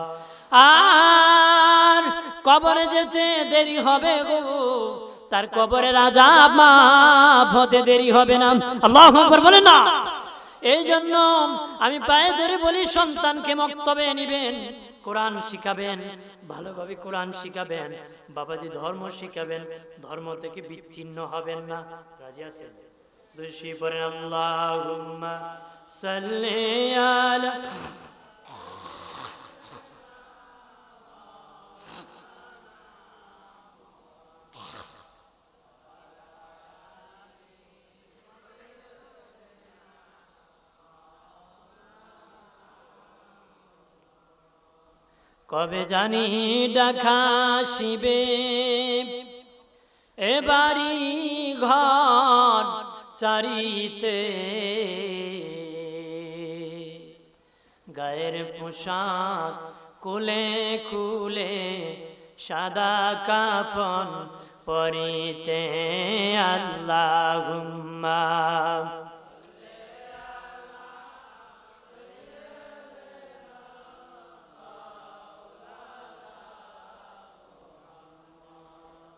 আর কবরে যেতে দেরি হবে গো, তার কবরের আযাব মাফ হতে দেরি হবে না। আল্লাহু আকবার বলেন না। এই জন্য আমি পায়ে ধরে বলি, সন্তানকে মক্তবে নিবেন, কোরআন শিখাবেন, ভালোভাবে কোরআন শিখাবেন, বাবাজি ধর্ম শিখাবেন, ধর্ম থেকে বিচ্ছিন্ন হবেন না। রাজি আছেন? দুশি পড়েন, আল্লাহুম্মা সাল্লি আলা। কবে জানি ডাকা শিবে, এবারি ঘর চারিতে, গায়ের পোশাক কুলে খুলে সাদা কাফন পরিতে, আল্লাহুম্মা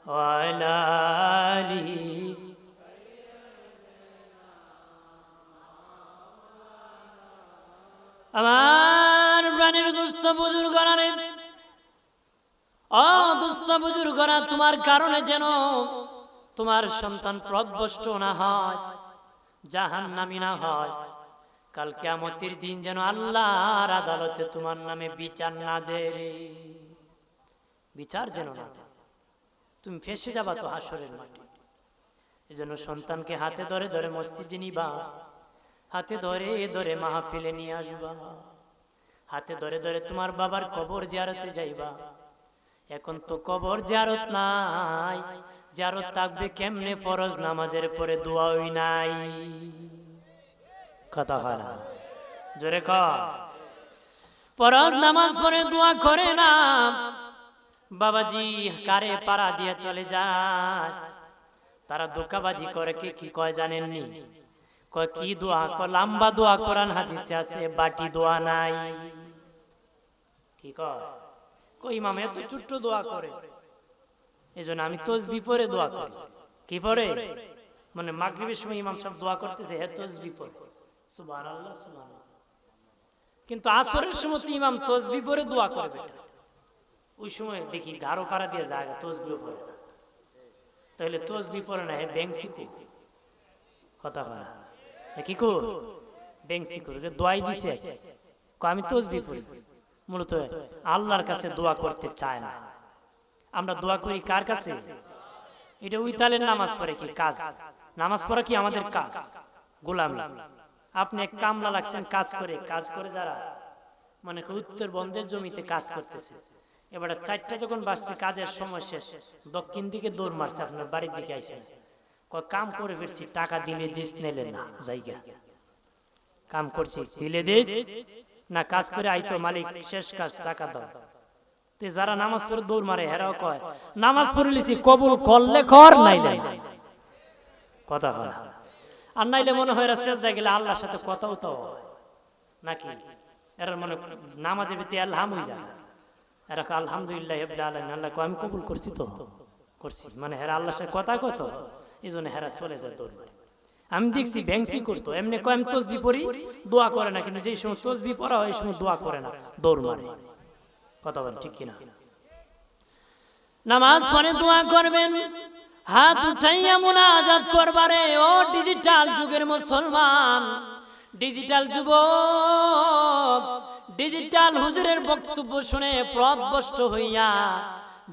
ওয়ালা আলি। আমার প্রাণের দুস্থ বুজুর্গরা, ও দুস্থ বুজুর্গরা, তোমার কারণে যেন তোমার সন্তান পথভ্রষ্ট না হয়, জাহান্নামী না হয়, কাল কিয়ামতের দিন যেন আল্লাহর আদালতে তোমার নামে বিচার না দেয়, বিচার যেন না দেয়, তুমি ফেসে যাবা তো হাসরের মাঠে। এজন্য সন্তানকে হাতে ধরে ধরে মসজিদে নিবা, হাতে ধরে ধরে মাহফিলে নিয়ে আসবা, হাতে ধরে ধরে তোমার বাবার কবর জিয়ারতে যাইবা। এখন তো কবর জিয়ারত নাই, জিয়ারত থাকবে কেমনে? ফরজ নামাজের পরে দোয়াই নাই, কথা হয় না, জোরে কর। ফরজ নামাজ পড়ে দোয়া করে না, বাবাজি কারে পাড়া দিয়ে চলে যায়, তারা ধোঁকাবাজি করে। কে কি কয় জানেননি? কয় কি দোয়া? লম্বা দোয়া কোরআন হাদিসে আছে, বাটি দোয়া নাই। কি কয়? কই ইমাম এত ছোট্ট দোয়া করে? এজন্য আমি তাসবিহ পড়ে দোয়া করি। কি পড়ে? মানে মাগরিবের সময় ইমাম সাহেব দোয়া করতেছে, হে তাসবিহ পড়ে সুবহানাল্লাহ সুবহানাল্লাহ। কিন্তু আসরের সময় তো ইমাম তাসবিহ পড়ে দোয়া করবে, ওই সময় দেখি গারো পাড়া দিয়ে যায় তাসবিহ পড়ে না। তাহলে তাসবিহ পড়ে না, হে বেংসি কো কথা বলা, কি কো বেংসি করে দোয়াই দিছে, আমি তাসবিহ পড়ি। মূলত আল্লাহর কাছে দোয়া করতে চায় না। আমরা দোয়া করি কার কাছে? এটা ওই তালের নামাজ পড়ে কি কাজ? নামাজ পড়া কি আমাদের কাজ? গোলামি। আপনি এক কামলা লাগছেন কাজ করে যারা মানে উত্তরবঙ্গের জমিতে কাজ করতেছে, এবার 4টা যখন বাজছে কাজের সময় শেষ, দক্ষিণ দিকে দৌড় মারছে, আপনার বাড়ির দিকে আইসেন, কাম করে ফিরছি, টাকা দিলে দিস নেলে না জায়গা, কাম করছি দিলে দিস না, কাজ করে আইতো মালিক শেষ কাজ টাকা দাও। যারা নামাজ পড়ে দৌড় মারে হেরাও কয় নামাজ পড়ে লিছি, কবুল করলে কর নাইলে কথা হয়। আর নাইলে মনে হয় এরা শেষ গেলে আল্লাহর সাথে কথাও তো নাকি, এরা মনে নামাজে ভিতরে আল্লাহাম হয়ে যায়, এরা আলহামদুলিল্লাহ আল্লাহ আমি কবুল করছি তো করছি, মানে হেরা আল্লাহর সাথে কথা কত, এই জন্য হেরা চলে যায় দৌড় মারে। আমি দেখছি ব্যাংসি করতো, এমনি কয় আমি তাসবিহ পড়ি দোয়া করে না, কিন্তু যেই সময় তাসবিহ পড়া হয় এই সময় দোয়া করে না, দৌড় মারে। কথা বলেন ঠিক কিনা? নামাজ পড়ে দোয়া করবেন, হাত উঠাইয়া মুনাজাত করবারে ও ডিজিটাল যুগের মুসলমান, ডিজিটাল যুবক, ডিজিটাল হুজুরের বক্তব্য শুনে পথভ্রষ্ট হইয়া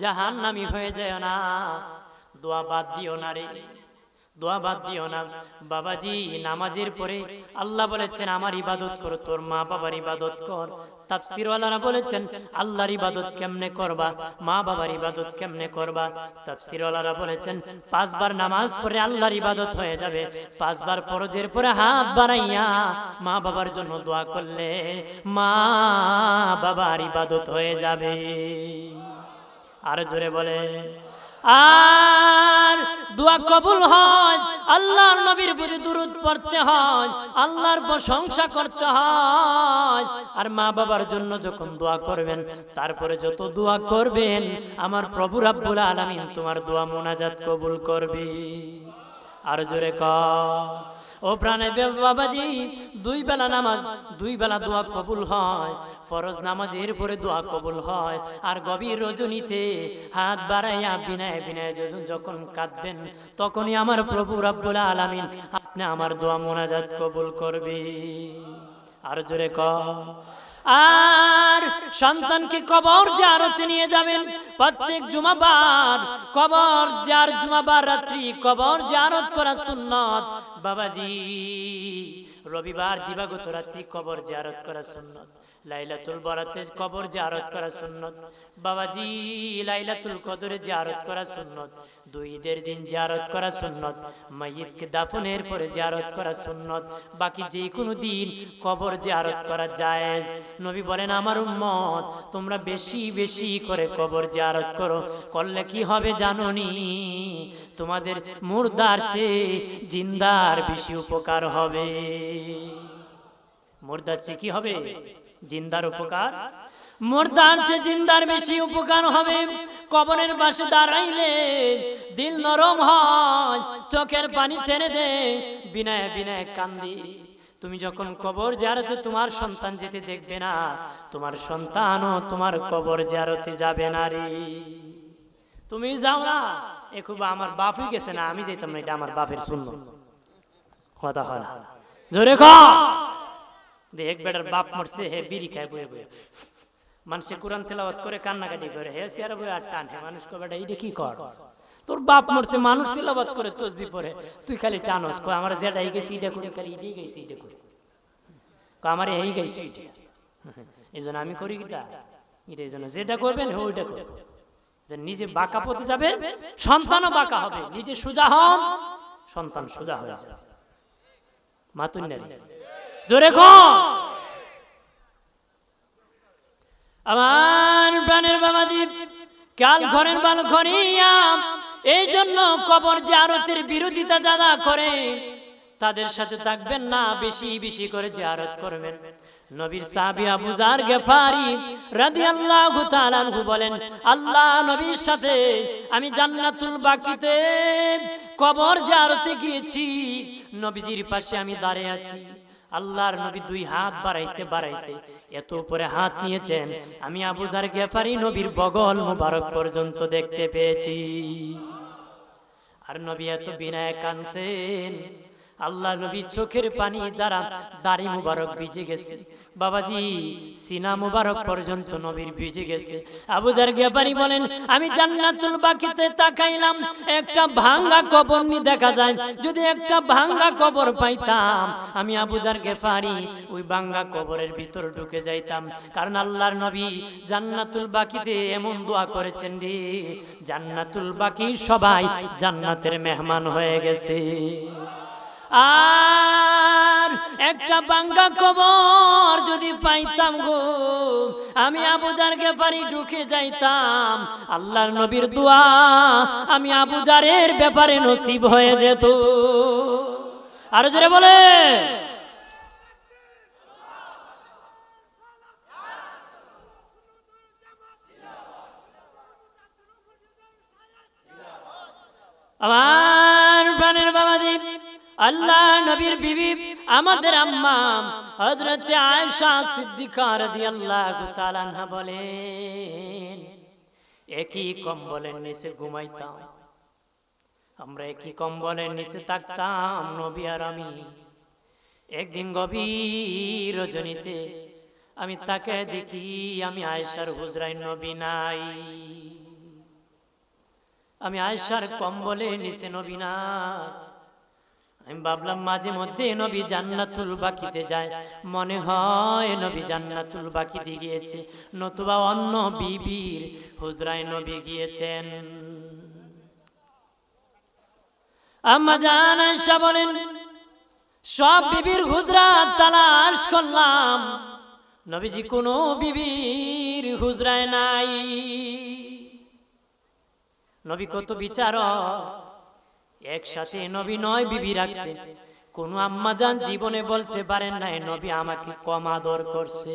জাহান্নামী হয়ে যায় না। দোয়া বাদ দিও না রে, দোয়া বাদ দিও না বাবাজি। নামাজের পরে আল্লাহ বলেছেন আমার ইবাদত কর, তোর মা বাবার ইবাদত কর। তাফসীরওয়ালারা বলেছেন আল্লাহর ইবাদত কেমনে করবা, মা বাবার ইবাদত কেমনে করবা। তাফসীরওয়ালারা বলেছেন 5 বার নামাজ পড়ে আল্লাহর ইবাদত হয়ে যাবে, 5 বার ফরজের পরে হাত বাড়াইয়া মা বাবার জন্য দোয়া করলে মা বাবার ইবাদত হয়ে যাবে। আর জোরে বলে, আর দোয়া কবুল হয়, আল্লাহর নবীর প্রতি দুরূদ পড়তে হয়, আল্লাহর প্রশংসা করতে হয়। আর মা বাবার জন্য যখন দোয়া করবেন, তারপরে যত দোয়া করবেন আমার প্রভু রাব্বুল আলামিন তোমার দোয়া মুনাজাত কবুল করবে। আর জোরে কর ও প্রাণে বাবাজি, 2 বেলা নামাজ 2 বেলা দোয়া কবুল হয়, ফরজ নামাজের পরে দোয়া কবুল হয়। আর গভীর রজনীতে হাত বাড়াইয়া বিনায় বিনায় যখন কাঁদবেন, তখনই আমার প্রভু রাব্বুল আলামিন আপনি আমার দোয়া মুনাজাত কবুল করবে। আর জোরে কর। আর সন্তানকে কবর জিয়ারতে নিয়ে যাবেন প্রত্যেক জুমাবার, কবর জুমাবার রাত্রি কবর জিয়ারত করা সুন্নাত বাবাজি। রবিবার দিবাগত রাত্রি কবর জিয়ারত করা সুন্নাত, লাইলাতুল বরাতে কবর জিয়ারত করা সুন্নাত বাবাজি, লাইলাতুল কদরে জিয়ারত করা সুন্নাত, 2 ঈদের দিন জিয়ারত করা সুন্নাত, মাইয়িতকে দাফনের পরে জিয়ারত করা সুন্নাত, বাকি যে কোনো দিন কবর জিয়ারত করা জায়েজ। নবী বলেন আমার উম্মত তোমরা বেশি বেশি করে কবর জিয়ারত করো, করলে কি হবে জানোনি? তোমাদের মুর্দার চেয়ে জিন্দার বেশি উপকার হবে। মুর্দার চেয়ে কি হবে? জিন্দার উপকার, মুর্দার চেয়ে জিন্দার বেশি উপকার হবে। কবরের পাশে দাঁড়াইলে দিল নরম হয়, চোখের পানি ছেড়ে দে, বিনায় বিনায় কান্দি। তুমি যখন কবর জিয়ারতে তোমার সন্তান যেতে দেখবে না, তোমার সন্তানও তোমার কবর জিয়ারতে যাবে না রে। তুমি যাও না, এ খুব আমার বাপই গেছে না, আমি যেতাম না, এটা আমার বাপের সুন্নাত। কথা হয় না, জোরে কর। দেখ বেটার বাপ মরছে, হে বিড়ি খায় বয়ে বয়ে, মানুষে কোরআন তেলাওয়াত করে কান্নাকাটি করে, হে সিয়ারা বয়ে আর টান, হে মানুষ কো বেটা এইটা কি কর? তোর বাপ মরছে, মানুষ তেলাওয়াত করে তাসবিহ পড়ে, তুই খালি টানস। কয় আমার যেটাই গেছি এটা করি, খালি এটাই গেছি এটা করি, আমার এই গেছি এটা। এই জন্য আমি করি কিটা এটা, এই জন্য যেটা করবেন ওইটা করবেন, যে নিজে বাঁকা পথে যাবেন সন্তানও বাঁকা হবে, নিজে সোজা হন সন্তান সোজা হয়ে যাবে। মাতুন নারী জোরে কর। আমার প্রাণের বাবাজি, কাল ঘরের বাল ঘরিয়া, এই জন্য কবর জিয়ারতের বিরোধিতা যারা করে তাদের সাথে থাকবেন না, বেশি বেশি করে জিয়ারত করবেন। নবীর সাহাবী আবু যার গেফারি রাদিয়াল্লাহু তাআলা আনহু বলেন, আল্লাহ নবীর সাথে আমি জান্নাতুল বাকিতে কবর জিয়ারতে গিয়েছি, নবীজির পাশে আমি দাঁড়িয়ে আছি। আল্লাহর নবী দুই হাত বাড়াইতে বাড়াইতে এত উপরে হাত নিয়েছেন, আমি আবু যার গেফারি নবীর বগল মুবারক পর্যন্ত দেখতে পেয়েছি। আর নবী এত বিনয়ে কাঁদছেন, আল্লাহ নবী চোখের পানি দ্বারা দাড়ি মুবারক ভিজে গেছে, বাবাজি সিনা মুবারক পর্যন্ত নবীর ভিজে গেছে। আবু যার গেফারি বলেন, আমি জান্নাতুল বাকিতে তাকাইলাম, একটা ভাঙ্গা কবর নি দেখা যায়, যদি একটা ভাঙ্গা কবর পাইতাম আমি আবু যার গেফারি ওই ভাঙ্গা কবরের ভিতর ঢুকে যাইতাম। কারণ আল্লাহর নবী জান্নাতুল বাকিতে এমন দোয়া করেছেন রে, জান্নাতুল বাকি সবাই জান্নাতের মেহমান হয়ে গেছে। আর একটা ভাঙ্গা কবর যদি পাইতাম গো, আমি আবু যার গেফারি ঢুকে যাইতাম, আল্লাহর নবীর দোয়া আমি আবু যারের ব্যাপারে নসিব হয়ে যেত। আরো জোরে বলে, আমার প্রাণের বাবাজি, আল্লাহ নবীর বিবি আমাদের আম্মা হযরত আয়েশা সিদ্দিকা রাদিয়াল্লাহু তাআলা আনহা বলেন, একই কম্বলের নিচে ঘুমাইতাম আমরা, একই কম্বলের নিচে থাকতাম নবী আর আমি। একদিন গভীর রজনীতে আমি তাকায় দেখি আমি আয়েশার হুজরায় নবী নাই, আমি আয়েশার কম্বলের নিচে নবী না। আমি ভাবলাম মাঝে মধ্যে নবী জান্নাতুল বাকিতে যায়, মনে হয় নবী জান্নাতুল বাকিতে গিয়েছে, নতুবা অন্য বিবির হুজরায় নবী গিয়েছেন। আম্মা জান আয়েশা বলেন, সব বিবির হুজরা তালাশ করলাম, নবীজি কোনো বিবির হুজরায় নাই। নবী কত বিচারক, একসাথে নবী 9 বিবি রাখছে। কোন আম্মা জান জীবনে বলতে পারেন নাই নবী আমাকে কম আদর করছে।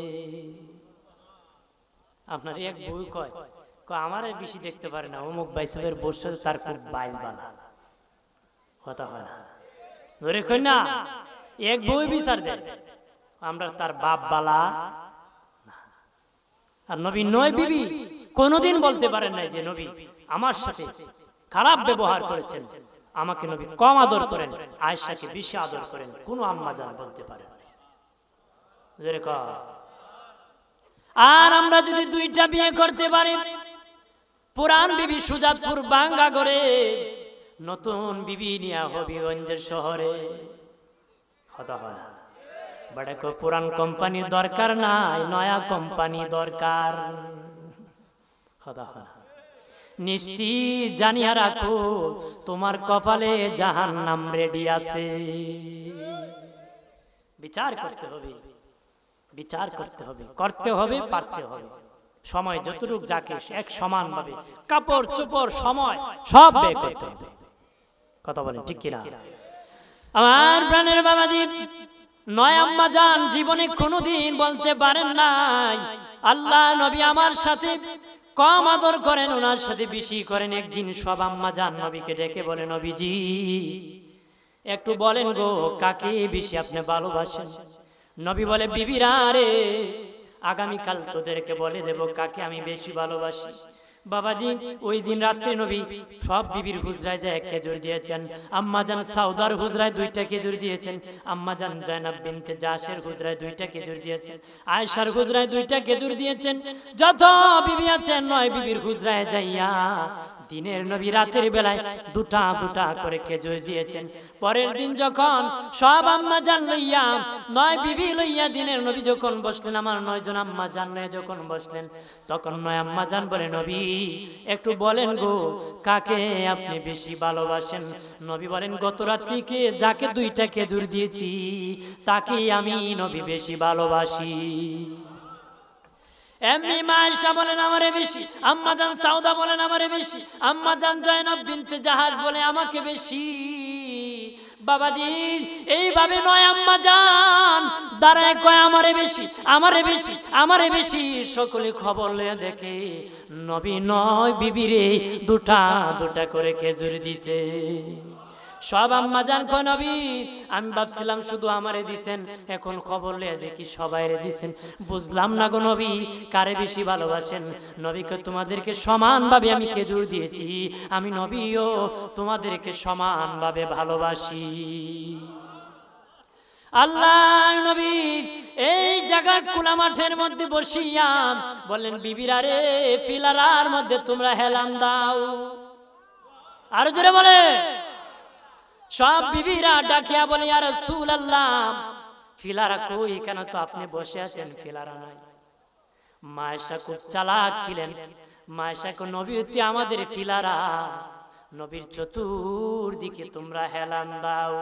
আপনার এক বউ কয় আমারে বেশি দেখতে পারে না, অমুক ভাই সাহেবের বসে তার খুব বাইল বালা কথা হয় না, ধরে কই না এক বউ বিচার দেয় আমরা তার বাপ বালা। আর নবী 9 বিবি কোনদিন বলতে পারেন নাই যে নবী আমার সাথে খারাপ ব্যবহার করেছেন, আমাকে নবী কম আদর করেন, আয়েশাকে বেশি আদর করেন, কোন আম্মা জান বলতে পারেন। আর আমরা যদি 2টা বিয়ে করতে পারি, পুরান বিবি সুজাতপুর বাঙ্গা করে, নতুন বিবি নিয়া হবিগঞ্জের শহরে, কথা হয় না বড় কো পুরান কোম্পানি দরকার নাই, নয়া কোম্পানি দরকার, কথা হয়। নিশ্চিত জানিয়া রাখো তোমার কপালে জাহান্নাম রেডি আছে। বিচার করতে হবে, বিচার করতে হবে, করতে হবে, পারতে হবে। সময় যতটুকু যাকে এক সমান ভাবে কাপড় চোপড় সময় সব ব্যয় করতে হবে, কথা বলেন ঠিক কিনা? আমার প্রাণের বাবাজি, 9 আম্মা জান জীবনে কোনোদিন বলতে পারেন নাই আল্লাহ নবী আমার সাথে কম আদর করেন, ওনার সাথে বেশি করেন। একদিন সব আম্মা জান নবীকে ডেকে বলে, নবীজি একটু বলেন গো কাকে বেশি আপনি ভালোবাসেন? নবী বলে, বিবিরা রে, আগামীকাল তোদেরকে বলে দেব কাকে আমি বেশি ভালোবাসি। বাবাজি ওই দিন রাত্রে নবী সব বিবির হুজরায় যায় খেজুর দিয়েছেন। আম্মা জান সাউদার হুজরায় 2টা খেজুর দিয়েছেন, আম্মা জান জায়নাব বিনতে জাশের হুজরায় 2টা খেজুর দিয়েছেন, আয়েশার হুজরায় 2টা খেজুর দিয়েছেন। যত বিবি আছেন 9 বিবির হুজরায় যাইয়া দিনের নবী রাতের বেলায় 2টা করে খেজুর দিয়েছেন। পরের দিন যখন সব আম্মা জান লইয়া 9 বিবি লইয়া দিনের নবী যখন বসলেন, আমার 9 জন আম্মা জান যখন বসলেন, তখন 9 আম্মা জান বলে, নবী একটু বলেন গো কাকে আপনি বেশি ভালোবাসেন? নবী বলেন, গত রাত্রিকে যাকে 2টা খেজুর দিয়েছি তাকে আমি নবী বেশি ভালোবাসি। এমনি মা আয়েশা বলেন আমারে বেশি, আম্মা জান সাউদা বলেন আমারে বেশি, আম্মা জান জায়নাব বিনতে জাহাজ বলে আমাকে বেশি। বাবাজি এইভাবে নয় আম্মা জান দাঁড়ায় কয় আমারে বেশি আমারে বেশি আমারে বেশি, সকলে খবর লয়ে দেখে নবী নয় বিবিরে দুটা দুটা করে খেজুর দিছে। সব আম্মা জান কয় নবী আমি ভাবছিলাম শুধু আমারে দিছেন, এখন খবর লয়ে দেখি সবাইরে দিছেন। বুঝলাম না গো নবী কারে বেশি ভালোবাসেন। নবীকে তোমাদেরকে সমানভাবে আমি খেজুর দিয়েছি, আমি নবীও তোমাদেরকে সমানভাবে ভালোবাসি। আল্লাহ নবী এই জায়গার খোলা মাঠের মধ্যে বসিয়া বললেন বিবিরা রে পিলারার মধ্যে তোমরা হেলান দাও। আর জোরে বলে সব বিবিরা ডাকিয়া বলে ইয়া রাসূলুল্লাহ ফিলারা কই, কেন তো আপনি বসে আছেন ফিলারা নাই। মা আয়েশা খুব চালাক ছিলেন। মা আয়েশা কো নবী হতে আমাদের ফিলারা, নবীর চতুর্দিকে তোমরা হেলান দাও।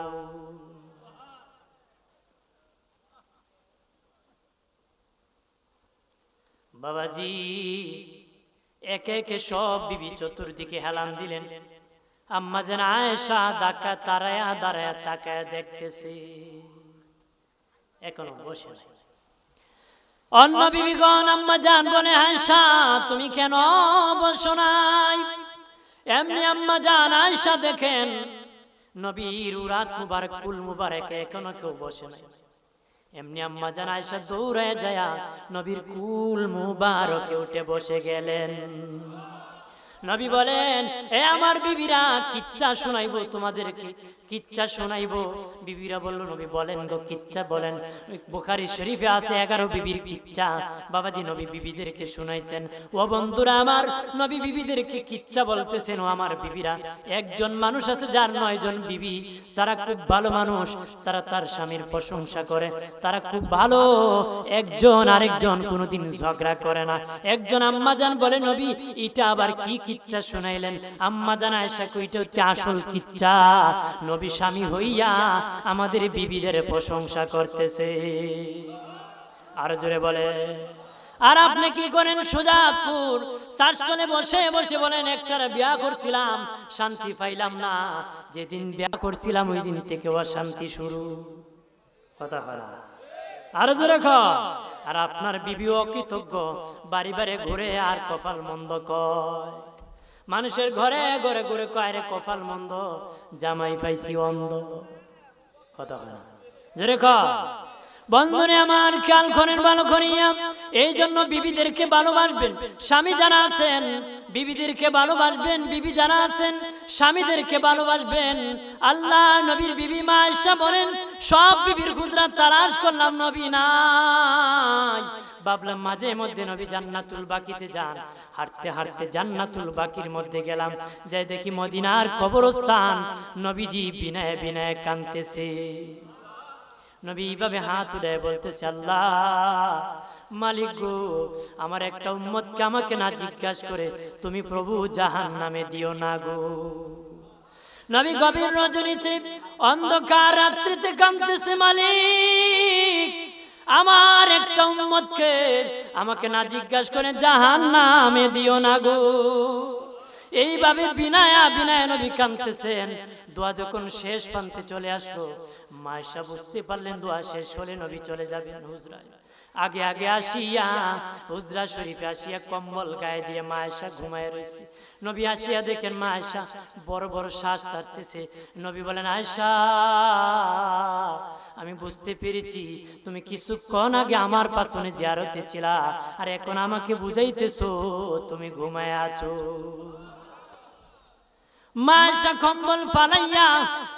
বাবাজি একে একে সব বিবি চতুর্দিকে হেলান দিলেন। আম্মা জান আয়েশা দাকা তারায়া দাঁড়ায়া তাকায়া দেখতেছে, এখনো বসে নাই। অন্য বিবিগণ আম্মা জান বলে আয়েশা তুমি কেন বসো নাই? এমনি আম্মা জান আয়েশা দেখেন নবীর উরাত মুবারক কুল মুবারকে এখনো কেউ বসে নাই। এমনি আম্মা জান আয়েশা দৌড়ে যায় নবীর কুল মুবারকে উঠে বসে গেলেন। নবী বলেন এ আমার বিবিরা কিচ্ছা শোনাইবো তোমাদেরকে, কিচ্ছা শোনাইবো। বিবিরা বলল নবী বলেন গো কিচ্ছা বলেন। বুখারী শরীফে আছে 11 বিবির কিচ্ছা বাবাজি নবী বিবিদেরকে শোনাইছেন। ও বন্ধুরা আমার নবী বিবিদেরকে কিচ্ছা বলতেছেন। ও আমার বিবিরা, একজন মানুষ আছে যার 9 জন বিবি, তারা খুব ভালো মানুষ, তারা তার স্বামীর প্রশংসা করে, তারা খুব ভালো, একজন আরেকজন কোনোদিন ঝগড়া করে না। একজন আম্মা জান বলে নবী এটা আবার কি কিচ্ছা শোনাইলেন? আম্মা জান আয়েশা কইতে হচ্ছে আসল কিচ্ছা, নবী স্বামী হইয়া আমাদের বিবিদের প্রশংসা করতেছে। আর জোরে বলে আর আপনি কি করেন? সুজাতপুর চারষ্টনে বসে বসে বলেন একটারা বিয়া করছিলাম শান্তি পাইলাম না, যেদিন বিয়া করছিলাম ওই দিন থেকে অশান্তি শুরু। কথা বলা আর জোরে খ। আর আপনার বিবিও অকৃতজ্ঞ, বাড়ি বাড়ি ঘুরে আর কপাল মন্দ কয়। মানুষের ঘরে ঘরে ঘুরে কয় রে কপাল মন্দ, জামাই পাইছি অন্ধ। কথা বলা জোরে খ। বন্ধুরে আমার খেয়াল করেন ভালো করিয়া, এই জন্য বিবিদেরকে ভালোবাসবেন। স্বামী যারা আছেন বিবিদেরকে ভালোবাসবেন, বিবি যারা আছেন স্বামীদেরকে ভালোবাসবেন। আল্লাহ নবীর বিবি মা আয়েশা বলেন সব বিবির খুচরা তালাশ করলাম নবী নাই। ভাবলাম মাঝে মধ্যে নবী জান্নাতুল বাকিতে যান, হাঁটতে হাঁটতে জান্নাতুল বাকির মধ্যে গেলাম, যাই দেখি মদিনার কবরস্থান, নবীজি বিনয়ে বিনয়ে কাঁদতেছে। নবী এইভাবে হাত উঠায় বলতেছে আল্লাহ মালিক গো, আমার একটা উম্মতকে আমাকে না জিজ্ঞাসা করে তুমি প্রভু জাহান্নামে দিও না গো। নবী গভীর রজনীতে অন্ধকার রাত্রিতে কাঁদতেছে, মালিক আমার একটা উম্মতকে আমাকে না জিজ্ঞাসা করে জাহান্নামে দিও না গো। এইভাবে বিনায়া বিনায়া নবী কাঁদতেছেন। দোয়া যখন শেষ প্রান্তে চলে আসলো, মা আয়েশা বুঝতে পারলেন দোয়া শেষ হলে নবী চলে যাবেন হুজরায়। আগে আগে আসিয়া হুজরা শরীফে আসিয়া কম্বল গায়ে দিয়ে মা আয়েশা ঘুমায় রয়েছে। নবী আসিয়া দেখেন মা আয়েশা বড় বড় শ্বাস ছাড়তেছে। নবী বলেন আয়েশা আমি বুঝতে পেরেছি তুমি কিছুক্ষণ আগে আমার পাশনে জিয়ারতে ছিলা, আর এখন আমাকে বুঝাইতেছো তুমি ঘুমায় আছো। মা আয়েশা কম্বল ফালাইয়া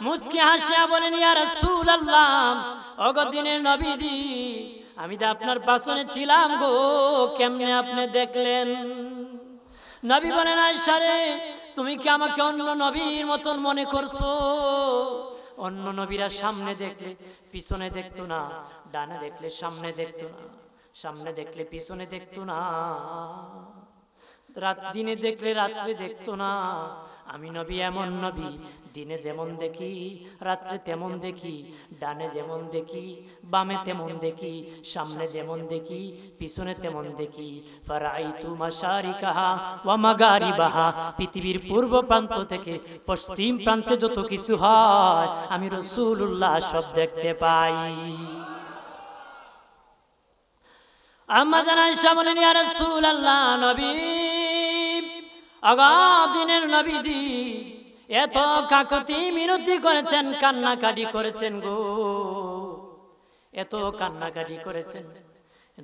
মুচকি হাসিয়া বলেন ইয়া রাসূলুল্লাহ, ওগো দিনের নবীজি আমি তো আপনার পাশনে ছিলাম গো, কেমনে আপনি দেখলেন? নবী বলেন আয়েশা রে তুমি কি আমাকে অন্য নবীর মতন মনে করছো? অন্য নবীরা সামনে দেখলে পিছনে দেখতো না, ডানে দেখলে সামনে দেখতো না, সামনে দেখলে পিছনে দেখতো না। রাত দিনে দেখলে রাত্রে দেখতো না। আমি নবী এমন নবী, দিনে যেমন দেখি রাত্রে তেমন দেখি, ডানে যেমন দেখি বামে তেমন দেখি, সামনে যেমন দেখি পিছনে তেমন দেখি। ফারাইতু মাশারিকাহা ওয়া মাগারিবাহা, পৃথিবীর পূর্ব প্রান্ত থেকে পশ্চিম প্রান্তে যত কিছু হয় আমি রাসূলুল্লাহ সব দেখতে পাই। আম্মা জান আয়েশা বলেন, ইয়া রাসূলুল্লাহ, নবী আগাদিনের নবীজি এত কাকতি মিনতি করেছেন, কান্নাকাটি করেছেন গো, এত কান্নাকাটি করেছেন,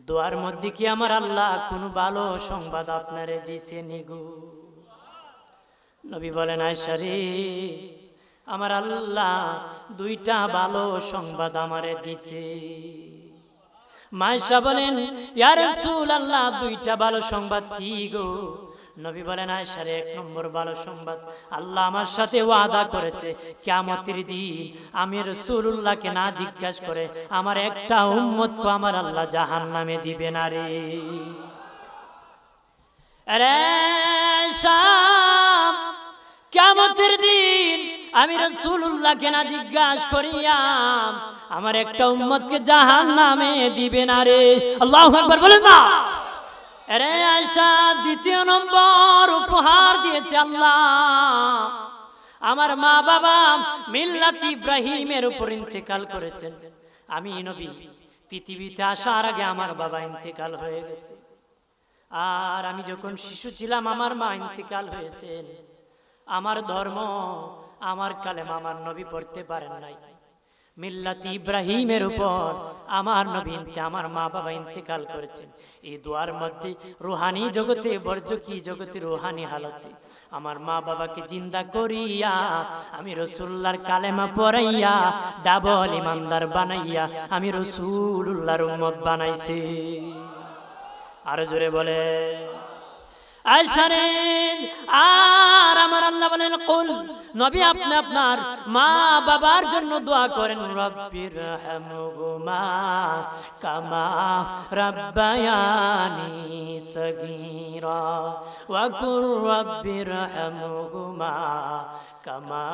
দোয়ার মধ্যে কি আমার আল্লাহ কোন ভালো সংবাদ আপনারে দিছেনি গো? নবী বলেন, আয়েশা রে, আমার আল্লাহ দুইটা ভালো সংবাদ আমারে দিছে। মায়েশা বলেন, ইয়া রাসূলুল্লাহ, দুইটা ভালো সংবাদ কি গো? নবী বলেন, আয়েশা রে, এক নম্বর ভালো সংবাদ, আল্লাহ আমার সাথে ওয়াদা করেছে কিয়ামতের দিন আমি রাসূলুল্লাহকে না জিজ্ঞাসা করে আমার একটা উম্মতকে আমার আল্লাহ জাহান্নামে দিবে না রে। আরে আয়েশা, কিয়ামতের দিন আমি রাসূলুল্লাহকে না জিজ্ঞাসা করিয়া আমার একটা উম্মতকে জাহান্নামে দিবে না রে। আল্লাহু আকবার বলেন না। আরে আয়েশা, দ্বিতীয় নম্বর উপহার দিয়েছে আল্লাহ, আমার মা বাবা মিল্লাত ইব্রাহিমের উপর ইন্তেকাল করেছেন। আমি নবী পৃথিবীতে আসার আগে আমার বাবা ইন্তেকাল হয়ে গেছে, আর আমি যখন শিশু ছিলাম আমার মা ইন্তেকাল হয়েছেন। আমার ধর্ম, আমার কালেমা আমার নবী পড়তে পারেন নাই। মিল্লাত ইব্রাহিমের উপর আমার নবী, আমার মা বাবা ইন্তেকাল করেছেন। এই দোয়ার মধ্যে রুহানি জগতে, বরজকি জগতে, রুহানি হালতে আমার মা বাবাকে জিন্দা করিয়া আমি রাসূলুল্লাহর কালেমা পড়াইয়া ডাবল ইমানদার বানাইয়া আমি রাসূলুল্লাহর উম্মত বানাইছি। আরো জোরে বলে আয়েশা রে। আর আমার আল্লাহ বলেন, কুল, নবী আপনি আপনার মা বাবার জন্য দোয়া করেন, রব্বির হামহুমা কামা রাব্বায়ানি সগীরা ওয়া কুর রব্বির হামহুমা কামা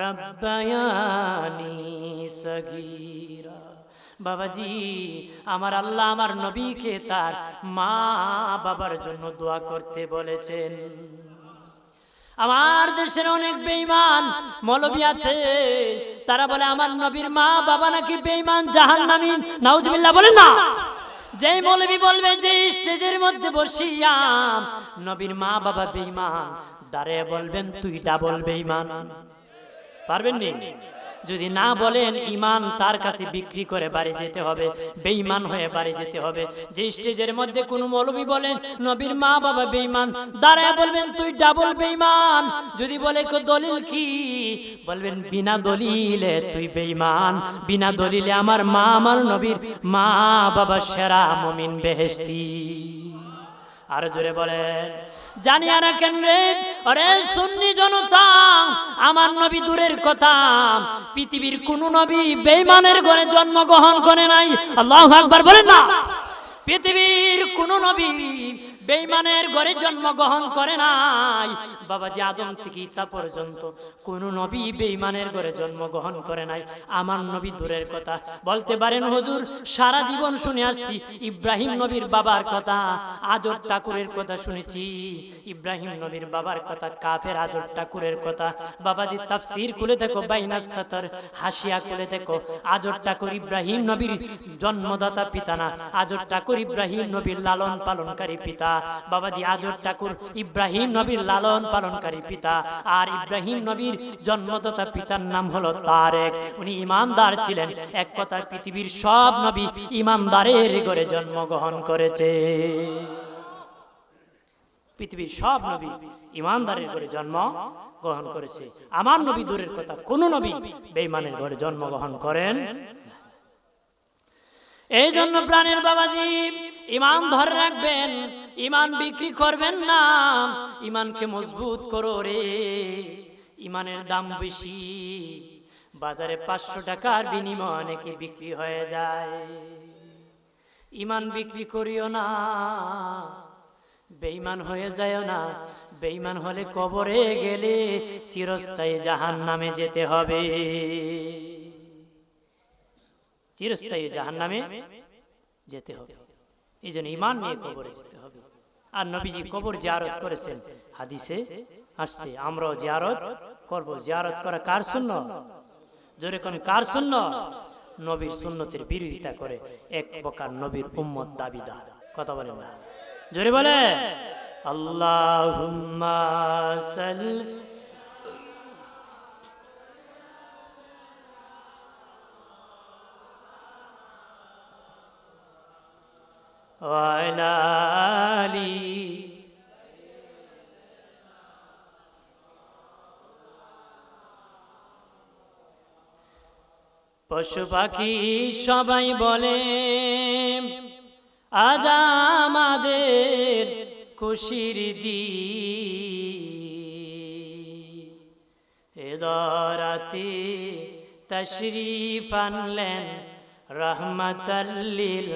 রাব্বায়ানি সগীরা। বাবাজি, আমার আল্লাহ আমার নবীকে তার মা বাবার জন্য দোয়া করতে বলেছেন। আমার দেশের অনেক বেঈমান মৌলবী আছে, তারা বলে আমার নবীর মা বাবা নাকি বেঈমান, জাহান্নামী। নাউজুবিল্লাহ বলেন না। যেই মৌলবী বলবে যে স্টেজের মধ্যে বসিয়া নবীর মা বাবা বেঈমান, দাঁড়িয়ে বলবেন তুই ডাবল বেঈমান, পারবেন নি? যদি না বলেন ঈমান তার কাছে বিক্রি করে বাড়ি যেতে হবে, বেঈমান হয়ে বাড়ি যেতে হবে। যে স্টেজের মধ্যে কোন মৌলবী বলেন নবীর মা বাবা বেঈমান, দাঁড়ায় বলবেন তুই ডাবল বেঈমান। যদি বলে কো দলিল কি, বলবেন বিনা দলিলে তুই বেঈমান, বিনা দলিলে আমার মা আমার নবীর মা বাবা সেরা মুমিন বেহেশতি। আর জোরে বলেন, জানিয়া রাখেন রে আরে সুন্নি জনতা, আমার নবী দূরের কথা, পৃথিবীর কোন নবী বেঈমানের ঘরে জন্মগ্রহণ করে নাই। আল্লাহু আকবার বলেন না। পৃথিবীর কোন নবী বেঈমানের ঘরে জন্মগ্রহণ করে নাই। বাবাজি, আদম থেকে ঈসা পর্যন্ত কোন নবী বেঈমানের ঘরে জন্মগ্রহণ করে নাই। আমার নবী দূরের কথা। বলতে পারেন হুজুর সারা জীবন শুনে আসছি ইব্রাহিম নবীর বাবার কথা, আজর ঠাকুরের কথা শুনেছি। ইব্রাহিম নবীর বাবার কথা কাফের আজর ঠাকুরের কথা। বাবাজি তাফসীর খুলে দেখো, বাইনাস সাতর হাসিয়া খুলে দেখো, আজর ঠাকুর ইব্রাহিম নবীর জন্মদাতা পিতা না, আজর ঠাকুর ইব্রাহিম নবীর লালন পালনকারী পিতা। বাবাজি আজর ঠাকুর ইব্রাহিম নবীর লালন পালনকারী পিতা, আর ইব্রাহিম নবীর জন্মদাতা পিতার নাম হলো তারেক। উনি ইমানদার ছিলেন। এক কথায় পৃথিবীর সব নবী ইমানদারের ঘরে জন্মগ্রহণ করেছে। পৃথিবীর সব নবী ইমানদারের ঘরে জন্মগ্রহণ করেছে। আমার নবী দূরের কথা, কোন নবী বেঈমানের ঘরে জন্মগ্রহণ করেন। এই জন্য প্রাণের বাবাজি ঈমান ধরে রাখবেন, ঈমান বিক্রি করবেন না। ঈমানকে মজবুত করো রে। ঈমানের দাম বেশি, বাজারে 500 টাকার বিনিময়ে অনেকে বিক্রি হয়ে যায়। ঈমান বিক্রি করিও না। বেঈমান হয়ে যায় না, বেঈমান হলে কবরে গেলে চিরস্থায়ী জাহান্নামে যেতে হবে, চিরস্থায়ী জাহান্নামে যেতে হবে। এই জন্য ঈমান নিয়ে কবরে যেতে হবে। আর নবীজি কবর জিয়ারত করেছেন, হাদিসে আসছে, আমরাও জিয়ারত করব। জিয়ারত করা কার সুন্নাত? জোরে কোন কার সুন্নাত? নবীর সুন্নতের বিরোধিতা করে এক প্রকার নবীর উম্মত দাবিদার। কথা বলেন না, জোরে বলে আল্লাহুম্মা সাল্লি ওয়া আলা আলি। পশু পাখি সবাই বলে আজ আমাদের খুশির দিন, এ দরাতে তশরিফ আনলেন রহমাতাল লিল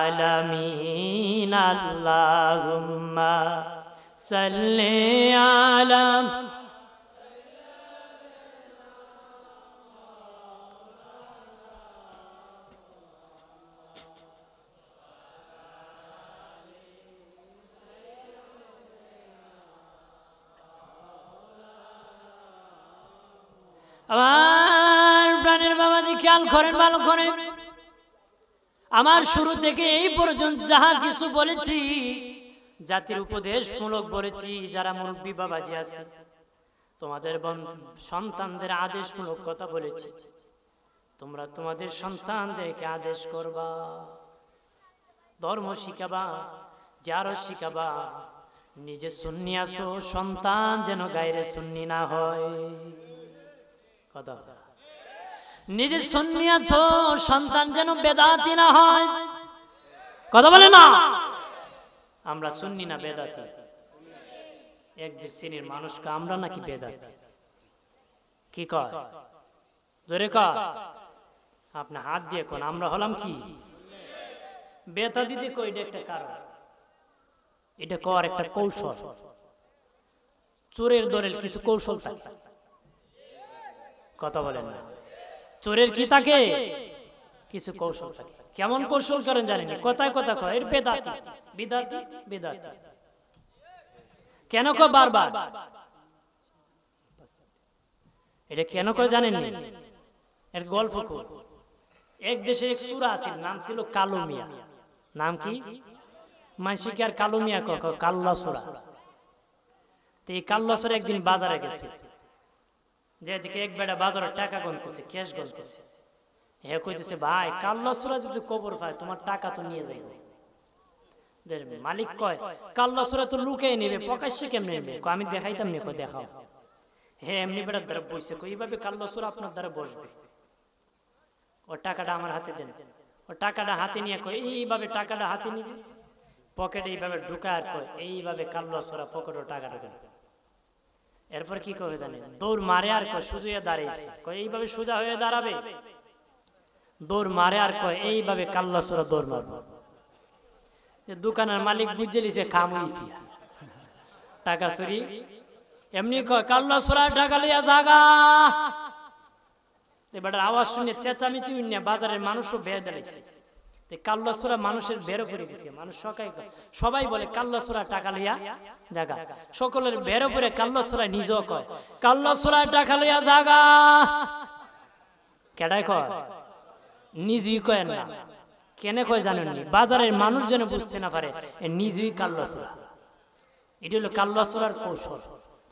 আলামিন। আল্লাহুম্মা সাল্লি আলা। আমার প্রাণের বাবাজি খেয়াল করেন, ভালো করে। আমার শুরু থেকে এই পর্যন্ত যাহা কিছু বলেছি জাতির উপদেশমূলক বলেছি। যারা মুরব্বী বাবাজি আছে তোমাদের সন্তানদের আদেশমূলক কথা বলেছি। তোমরা তোমাদের সন্তানদেরকে আদেশ করবা, ধর্ম শিখাবা, জিয়ারত শিখাবা। নিজে সুন্নি আছো, সন্তান যেন গায়রে সুন্নি না হয়। কথা, নিজে সুন্নি আছো, সন্তান যেন বেদাতি না হয়। কথা বলে না। আমরা সুন্নি না বেদাতি? এক শ্রেণীর মানুষকে আমরা নাকি বেদাতি? কি কয়? জোরে কয়। আপনি হাত দিয়ে কোন আমরা হলাম কি বেদাতি? দেখো এটা একটা কারণ, এটা কর একটা কৌশল। চোরের দলের কিছু কৌশল থাকে। কথা বলেন না। চোরের কি থাকে? কিছু কৌশল থাকে। কেমন কৌশল করেন জানেন? কথায় কথা কয় এর বেদাতি, বিদাতি, বেদাতি। কেন কয় বারবার? এটা কেন কয় জানেন? এর গল্প কর। এক দেশে এক সূরা আছিল, নাম ছিল কালো মিয়া। নাম কি? মানসিক আর কালো মিয়া কয় কাল্লা সূরা। তো এই কাল্লা সূরা একদিন বাজারে গেছে, যেদিকে এক বেটা বাজারে টাকা গুনতেছে, ক্যাশ গুনতেছে। হে কইতেছে ভাই কাল্লা সূরা যদি কবর পায় তোমার টাকা তো নিয়ে যাইবে। মালিক কয় কাল্লা সূরা তো লুকিয়ে নেবে, প্রকাশ্যে কেমনে নেবে? আমি দেখাইতাম নি। কয় দেখাও। হে এমনি বেটার দ্বারা বসে কই এইভাবে কাল্লা সূরা আপনার দ্বারা বসবে। ও টাকাটা আমার হাতে দেন। ও টাকাটা হাতে নিয়ে কয় এইভাবে টাকাটা হাতে নিবে, পকেটে এইভাবে ঢুকায় আর কয় এইভাবে কাল্লা সূরা পকেটে টাকাটা দেন। এরপর কি করে জানেন? দৌড় মারে আর কয় সোজা দাঁড়িয়েছে, কয় এইভাবে সোজা হয়ে দাঁড়াবে। দৌড় মারে আর কয় এইভাবে কাল্লা সূরা দৌড় মারবে। দোকানের মালিক বুঝে লিছে খাম হইছি, টাকা চুরি। এমনি কয় কাল্লা সূরা টাকা লইয়া জাগা। এবার আওয়াজ শুনে চেঁচামেচি উঠে বাজারের মানুষও বের দাঁড়াইছে। কাল্লা সূরা মানুষের বেরো করে গেছে। মানুষ সবাই বলে কাল্লা সূরা টাকা লইয়া জাগা। সকলের বেরো করে কাল্লা সূরা নিজেও কয় কাল্লা সূরা টাকা লইয়া জাগা। কেডায় কয়? নিজেই কয় না। কেন কয় জানেন? বাজারের মানুষ যেন বুঝতে না পারে নিজেই কাল্লা সূরা। এটা হলো কাল্লা সূরার কৌশল।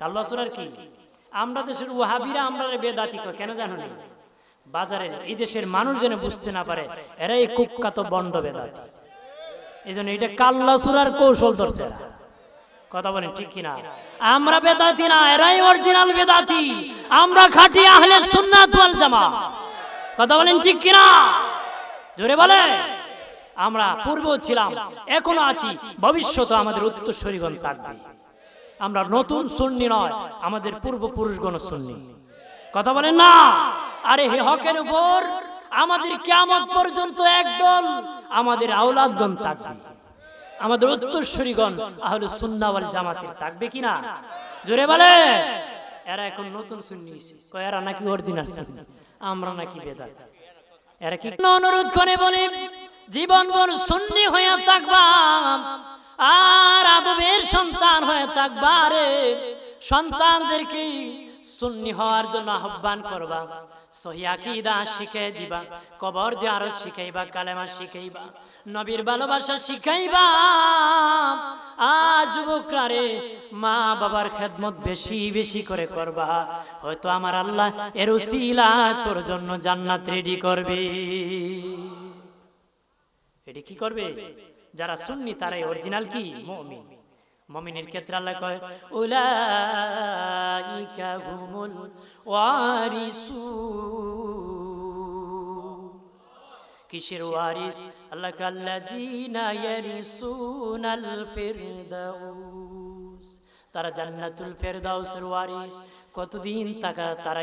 কাল্লা সূরার কি? আমরা দেশের ওয়াহাবিরা আমরা বেদাতি কয় কেন জানো না? বাজারের এই দেশের মানুষ যেন বুঝতে না পারে এরাই কুখ্যাত বন্ড বেদাতি। এই জন্য এটা কাল্লা সূরার কৌশল ধরছে। কথা বলেন ঠিক কিনা? আমরা বেদাতি না, এরাই অরিজিনাল বেদাতি। আমরা খাঁটি আহলে সুন্নাত ওয়াল জামাত। কথা বলেন ঠিক কিনা? জোরে বলে। আমরা পূর্বেও ছিলাম, এখনো আছি, ভবিষ্যতে আমাদের উত্তরসূরিগণ থাকবে। আমরা নতুন সুন্নি নয়, আমাদের পূর্বপুরুষগণ সুন্নি। কথা বলেন না? আরে হে হকের উপর আমাদের কিয়ামত পর্যন্ত একদল আমাদের আওলাদগণ থাকবে। আমাদের উত্তরসূরিগণ আহলুস সুন্নাহ ওয়াল জামাতের, থাকবে কিনা জোরে বলে। এরা এখন নতুন সুন্নি কয়, এরা নাকি অরিজিনাল সুন্নি, আমরা নাকি বেদাত। এরা কি অনুরোধ করে বলে, জীবনভর সুন্নি হয়ে থাকবা আর আদবের সন্তান হয়ে থাকবা রে। সন্তানদেরকে সুন্নি হওয়ার জন্য আহ্বান করবা, সহিহ আকীদা শিখাই দিবা, কবর জিয়ারত শিখাইবা, কালেমা শিখাইবা, নবীর ভালোবাসা শিখাইবা। আজ যুবকরা রে, মা বাবার খেদমত বেশি বেশি করে করবা, হয়তো আমার আল্লাহ এর উসিলায় তোর জন্য জান্নাত রেডি করবে। এটি কি করবে? যারা সুন্নি তারাই অরিজিনাল কি মুমিন। মুমিনের ক্ষেত্রে আল্লাহ কয়, উলাইকা হুমুল ওয়ারিসুন। কিসের ওয়ারিস? আল্লাহ কাল্লাযিনা ইয়ারিসুনাল ফিরদাউস, তারা জান্নাতুল ফিরদাউসের ওয়ারিস। কতদিন তারা